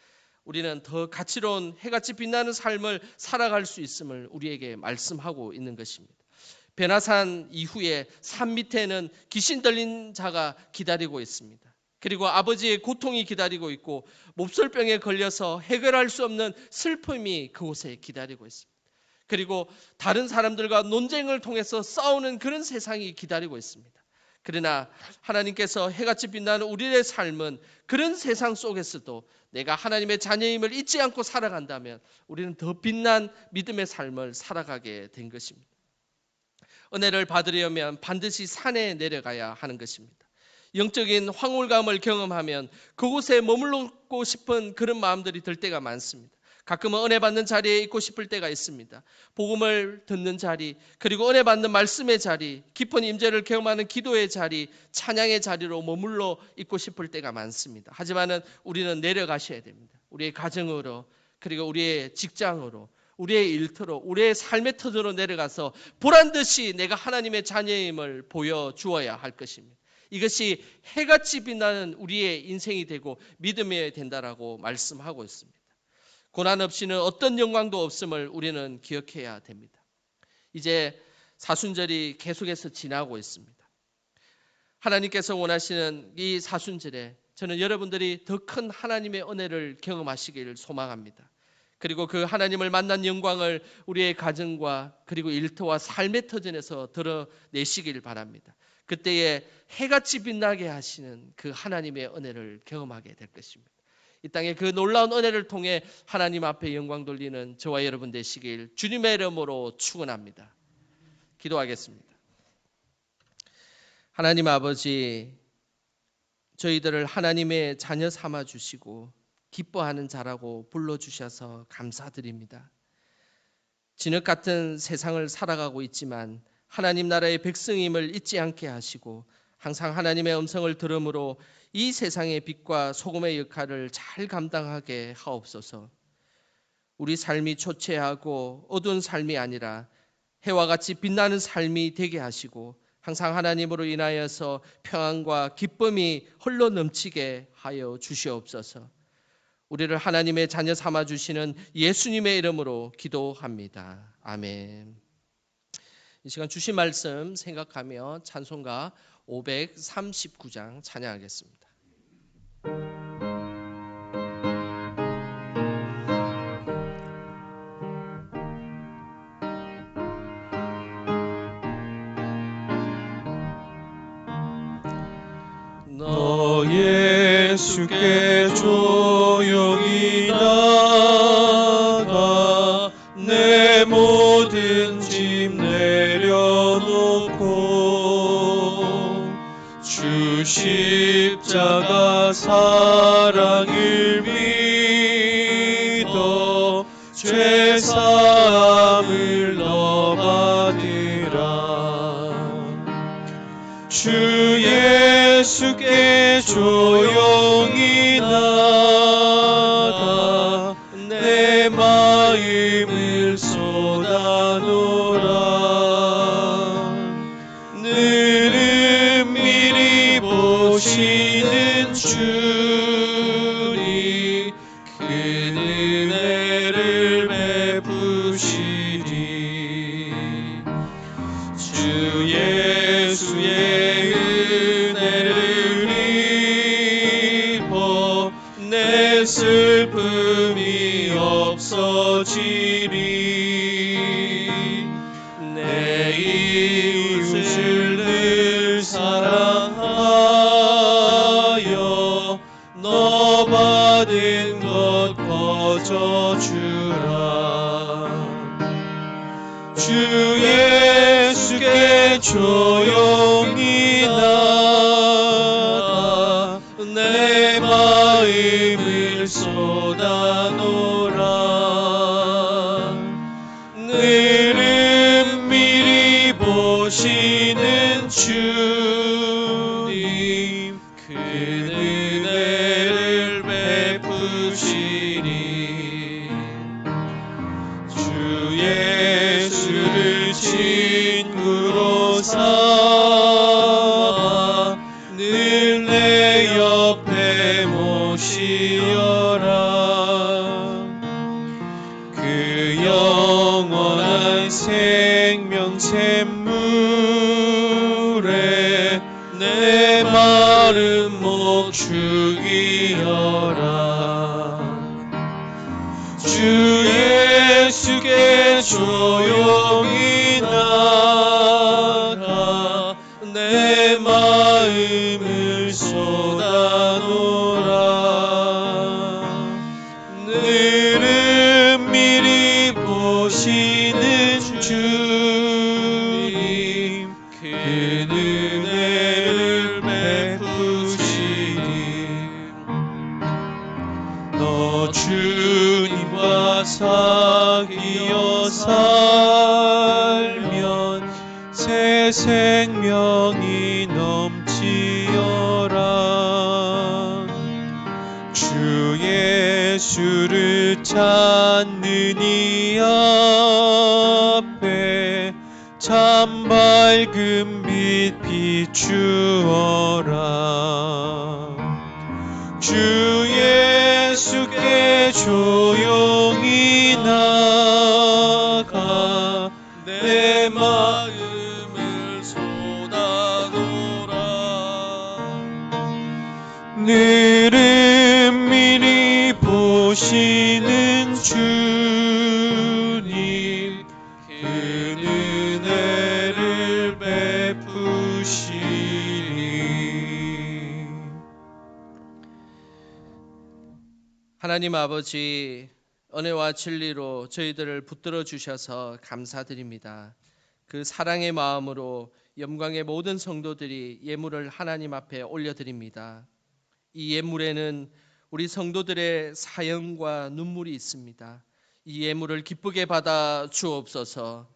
우리는 더 가치로운 해같이 빛나는 삶을 살아갈 수 있음을 우리에게 말씀하고 있는 것입니다. 변화산 이후에 산 밑에는 귀신 들린 자가 기다리고 있습니다. 그리고 아버지의 고통이 기다리고 있고 몹쓸병에 걸려서 해결할 수 없는 슬픔이 그곳에 기다리고 있습니다. 그리고 다른 사람들과 논쟁을 통해서 싸우는 그런 세상이 기다리고 있습니다. 그러나 하나님께서 해같이 빛나는 우리의 삶은 그런 세상 속에서도 내가 하나님의 자녀임을 잊지 않고 살아간다면 우리는 더 빛난 믿음의 삶을 살아가게 된 것입니다. 은혜를 받으려면 반드시 산에 내려가야 하는 것입니다. 영적인 황홀감을 경험하면 그곳에 머물고 싶은 그런 마음들이 들 때가 많습니다. 가끔은 은혜 받는 자리에 있고 싶을 때가 있습니다. 복음을 듣는 자리, 그리고 은혜 받는 말씀의 자리, 깊은 임재를 경험하는 기도의 자리, 찬양의 자리로 머물러 있고 싶을 때가 많습니다. 하지만 우리는 내려가셔야 됩니다. 우리의 가정으로, 그리고 우리의 직장으로, 우리의 일터로, 우리의 삶의 터전으로 내려가서 보란듯이 내가 하나님의 자녀임을 보여주어야 할 것입니다. 이것이 해같이 빛나는 우리의 인생이 되고 믿음이 된다라고 말씀하고 있습니다. 고난 없이는 어떤 영광도 없음을 우리는 기억해야 됩니다. 이제 사순절이 계속해서 지나고 있습니다. 하나님께서 원하시는 이 사순절에 저는 여러분들이 더 큰 하나님의 은혜를 경험하시기를 소망합니다. 그리고 그 하나님을 만난 영광을 우리의 가정과 그리고 일터와 삶의 터전에서 드러내시길 바랍니다. 그때에 해같이 빛나게 하시는 그 하나님의 은혜를 경험하게 될 것입니다. 이 땅에 그 놀라운 은혜를 통해 하나님 앞에 영광 돌리는 저와 여러분 되시길 주님의 이름으로 축원합니다. 기도하겠습니다. 하나님 아버지, 저희들을 하나님의 자녀 삼아 주시고 기뻐하는 자라고 불러주셔서 감사드립니다. 진흙 같은 세상을 살아가고 있지만 하나님 나라의 백성임을 잊지 않게 하시고 항상 하나님의 음성을 들음으로 이 세상의 빛과 소금의 역할을 잘 감당하게 하옵소서. 우리 삶이 초췌하고 어두운 삶이 아니라 해와 같이 빛나는 삶이 되게 하시고 항상 하나님으로 인하여서 평안과 기쁨이 흘러 넘치게 하여 주시옵소서. 우리를 하나님의 자녀 삼아 주시는 예수님의 이름으로 기도합니다. 아멘. 이 시간 주신 말씀 생각하며 찬송가 539장 찬양하겠습니다. 너 예수께 조용히 나가 내 모든 짐 내려놓고 주 십자가 사랑을 믿어 죄 사함을 너 받으라. 주 예수께 조용히 나가 내 마음을 쏟아놓으라. 늘 은밀히 보시는 주님 그 은혜를 베푸시리. 주 예수의 은혜를 입어 내 슬픔이 없어지리. 내 이웃을 늘 사랑하여 너 받은 것 거저주라. 주 예수께 조용히 나가 내 마음을 쏟아놓으라. 늘 은밀히 보시는 주님 그 은혜를 베푸시리. 주 예수를 친구로 삼아 늘 내 옆에 모시어라. 그 영원한 생명 샘물에 내 마른 목 죽이어라. 주 예수께 조용히 나가 내 마음을 쏟아놓으라. 늘 은밀히 보시는 주님 그 은혜를 베푸시리. 너 주님과 사귀어 살면 새 생명이 넘치어라. 주 예수를 찾는 이 앞에 참 밝은 빛 비추어라. 주 예수께 조용히 나가 내 마음을 쏟아놓으라. 늘 은밀히 보시는 주님 그 은혜를 베푸시리. 하나님 아버지, 은혜와 진리로 저희들을 붙들어 주셔서 감사드립니다. 그 사랑의 마음으로 영광의 모든 성도들이 예물을 하나님 앞에 올려드립니다. 이 예물에는 우리 성도들의 사연과 눈물이 있습니다. 이 예물을 기쁘게 받아 주옵소서.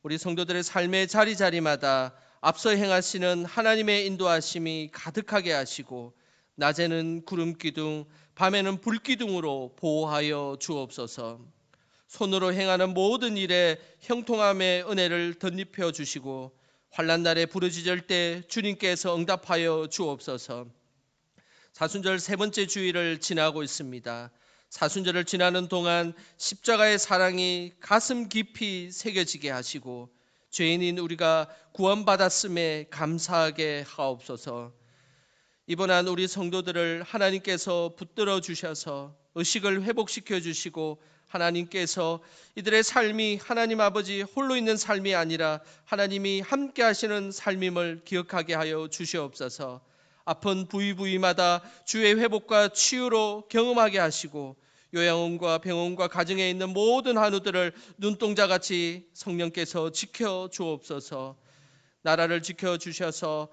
우리 성도들의 삶의 자리자리마다 앞서 행하시는 하나님의 인도하심이 가득하게 하시고 낮에는 구름 기둥, 밤에는 불 기둥으로 보호하여 주옵소서. 손으로 행하는 모든 일에 형통함의 은혜를 덧입혀 주시고 환난 날에 부르짖을 때 주님께서 응답하여 주옵소서. 사순절 세 번째 주일을 지나고 있습니다. 사순절을 지나는 동안 십자가의 사랑이 가슴 깊이 새겨지게 하시고 죄인인 우리가 구원받았음에 감사하게 하옵소서. 이번한 우리 성도들을 하나님께서 붙들어 주셔서 의식을 회복시켜 주시고 하나님께서 이들의 삶이 하나님 아버지 홀로 있는 삶이 아니라 하나님이 함께 하시는 삶임을 기억하게 하여 주시옵소서. 아픈 부위부위마다 주의 회복과 치유로 경험하게 하시고 요양원과 병원과 가정에 있는 모든 한우들을 눈동자같이 성령께서 지켜 주옵소서. 나라를 지켜 주셔서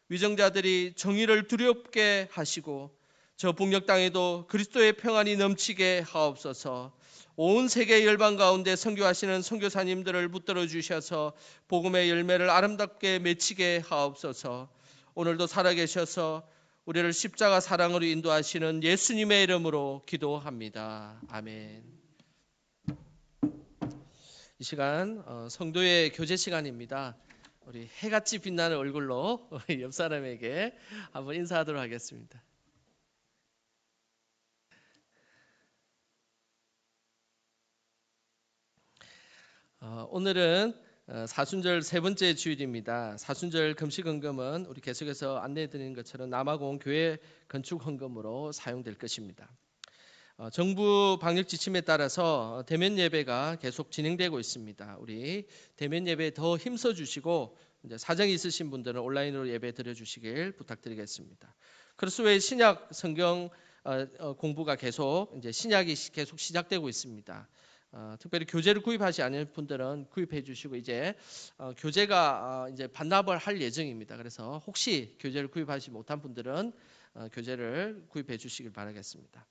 위정자들이 정의를 두렵게 하시고 저 북녘 땅에도 그리스도의 평안이 넘치게 하옵소서. 온 세계 열방 가운데 선교하시는 선교사님들을 붙들어 주셔서 복음의 열매를 아름답게 맺히게 하옵소서. 오늘도 살아계셔서 우리를 십자가 사랑으로 인도하시는 예수님의 이름으로 기도합니다. 아멘. 이 시간 성도의 교제 시간입니다. 우리 해같이 빛나는 얼굴로 우리 옆 사람에게 한번 인사하도록 하겠습니다. 오늘은 사순절 세 번째 주일입니다. 사순절 금식 헌금은 우리 계속해서 안내해 드리는 것처럼 남아공 교회 건축 헌금으로 사용될 것입니다. 정부 방역 지침에 따라서 대면 예배가 계속 진행되고 있습니다. 우리 대면 예배에 더 힘써 주시고 이제 사정이 있으신 분들은 온라인으로 예배 드려 주시길 부탁드리겠습니다. 크로스웨이 신약 성경 공부가 계속 이제 신약이 계속 시작되고 있습니다. 특별히 교재를 구입하지 않은 분들은 구입해 주시고 이제 교재가 이제 반납을 할 예정입니다. 그래서 혹시 교재를 구입하지 못한 분들은 교재를 구입해 주시길 바라겠습니다.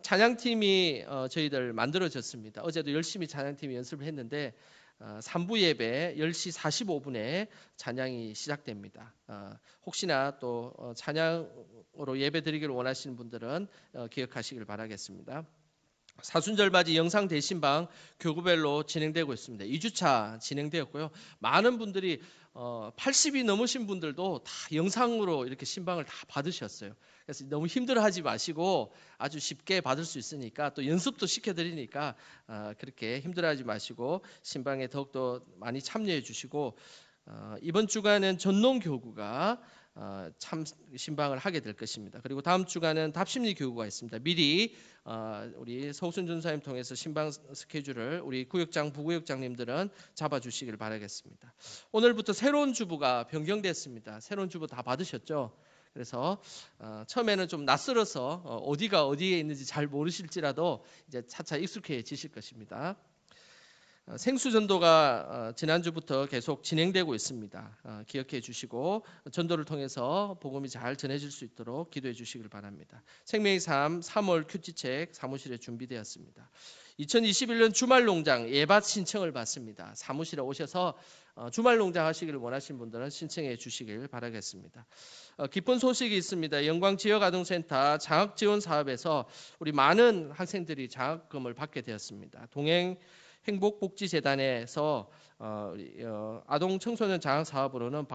찬양팀이 저희들 만들어졌습니다. 어제도 열심히 찬양팀이 연습을 했는데 3부 예배 10시 45분에 찬양이 시작됩니다. 혹시나 또 찬양으로 예배 드리기를 원하시는 분들은 기억하시길 바라겠습니다. 사순절맞이 영상 대신방 교구별로 진행되고 있습니다. 2주차 진행되었고요. 많은 분들이 80이 넘으신 분들도 다 영상으로 이렇게 신방을 다 받으셨어요. 그래서 너무 힘들어하지 마시고 아주 쉽게 받을 수 있으니까 또 연습도 시켜드리니까 그렇게 힘들어하지 마시고 신방에 더욱더 많이 참여해 주시고 이번 주간은 전농교구가 참 신방을 하게 될 것입니다. 그리고 다음 주간은 답심리 교구가 있습니다. 미리 우리 서우순 전사님 통해서 신방 스케줄을 우리 구역장 부구역장님들은 잡아주시길 바라겠습니다. 오늘부터 새로운 주부가 변경됐습니다. 새로운 주부 다 받으셨죠? 그래서 처음에는 좀 낯설어서 어디가 어디에 있는지 잘 모르실지라도 이제 차차 익숙해지실 것입니다. 생수전도가 지난주부터 계속 진행되고 있습니다. 기억해 주시고 전도를 통해서 복음이 잘 전해질 수 있도록 기도해 주시길 바랍니다. 생명의 삶 3월 큐티책 사무실에 준비되었습니다. 2021년 주말농장 예밭 신청을 받습니다. 사무실에 오셔서 주말농장 하시기를 원하시는 분들은 신청해 주시길 바라겠습니다. 기쁜 소식이 있습니다. 영광지역아동센터 장학지원사업에서 우리 많은 학생들이 장학금을 받게 되었습니다. 동행 행복복지재단에서 아동 청소년 장학 사업으로는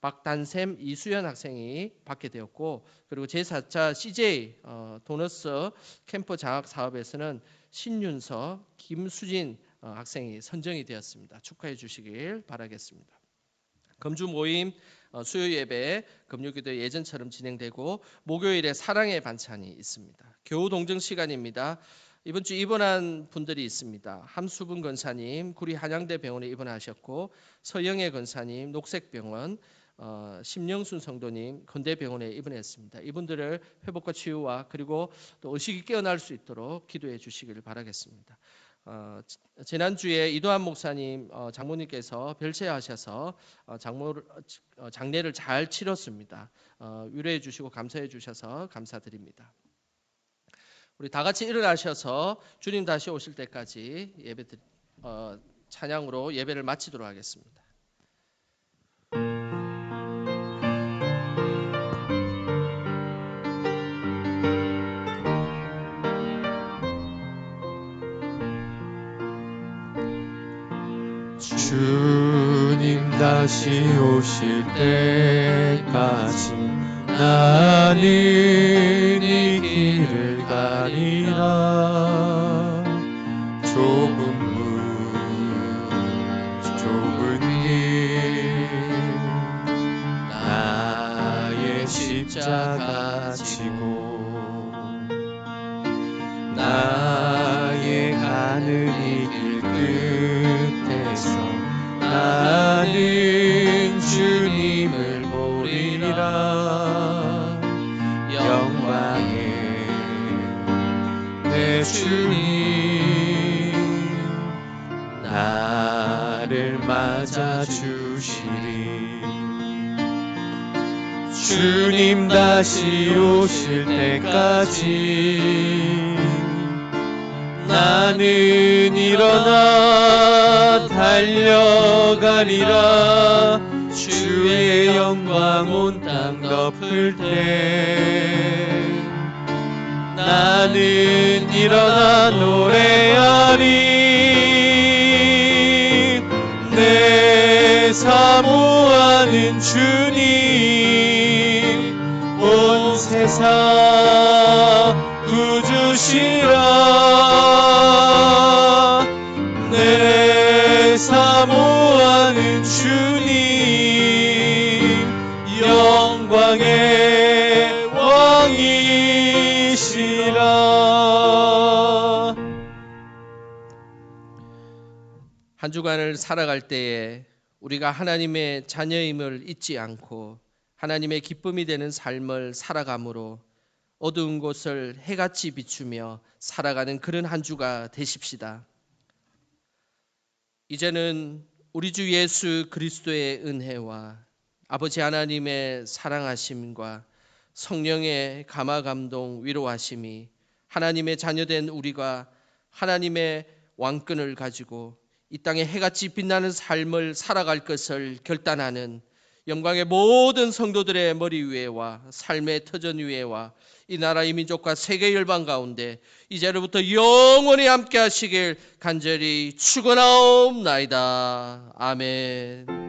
박단샘 이수연 학생이 받게 되었고 그리고 제4차 CJ 도너스 캠프 장학 사업에서는 신윤서 김수진 학생이 선정이 되었습니다. 축하해 주시길 바라겠습니다. 금주 모임 수요 예배 금요기도 예전처럼 진행되고 목요일에 사랑의 반찬이 있습니다. 교우 동정 시간입니다. 이번 주 입원한 분들이 있습니다. 함수분 권사님 구리 한양대 병원에 입원하셨고 서영애 권사님 녹색병원 심영순 성도님 건대병원에 입원했습니다. 이분들을 회복과 치유와 그리고 또 의식이 깨어날 수 있도록 기도해 주시기를 바라겠습니다. 지난주에 이도한 목사님 장모님께서 별세하셔서 장례를 잘 치렀습니다. 위로해 주시고 감사해 주셔서 감사드립니다. 우리 다 같이 일어나셔서 주님 다시 오실 때까지 찬양으로 예배를 마치도록 하겠습니다. 주님 다시 오실 때까지 나는 이 길을 가리라. 좁은 길 나의 십자가 지고 나의 가는 이 길 끝에서 나는 주님을 보리라. 영광의 내 주님 나를 맞아 주시리. 주님 다시 오실 때까지 나는 일어나 달려가리라. 주의 영광 온 땅 덮을 때 나는 일어나 노래하리. 내 사모하는 주님 온 세상 구주시라. 내 사모하는 주님 영광의 왕이시라. 한 주간을 살아갈 때에 우리가 하나님의 자녀임을 잊지 않고 하나님의 기쁨이 되는 삶을 살아감으로 어두운 곳을 해같이 비추며 살아가는 그런 한 주가 되십시다. 이제는 우리 주 예수 그리스도의 은혜와 아버지 하나님의 사랑하심과 성령의 감화감동 위로하심이 하나님의 자녀된 우리가 하나님의 왕권을 가지고 이 땅에 해같이 빛나는 삶을 살아갈 것을 결단하는 영광의 모든 성도들의 머리 위에와 삶의 터전 위에와 이 나라 이 민족과 세계 열방 가운데 이제로부터 영원히 함께 하시길 간절히 축원하옵나이다. 아멘.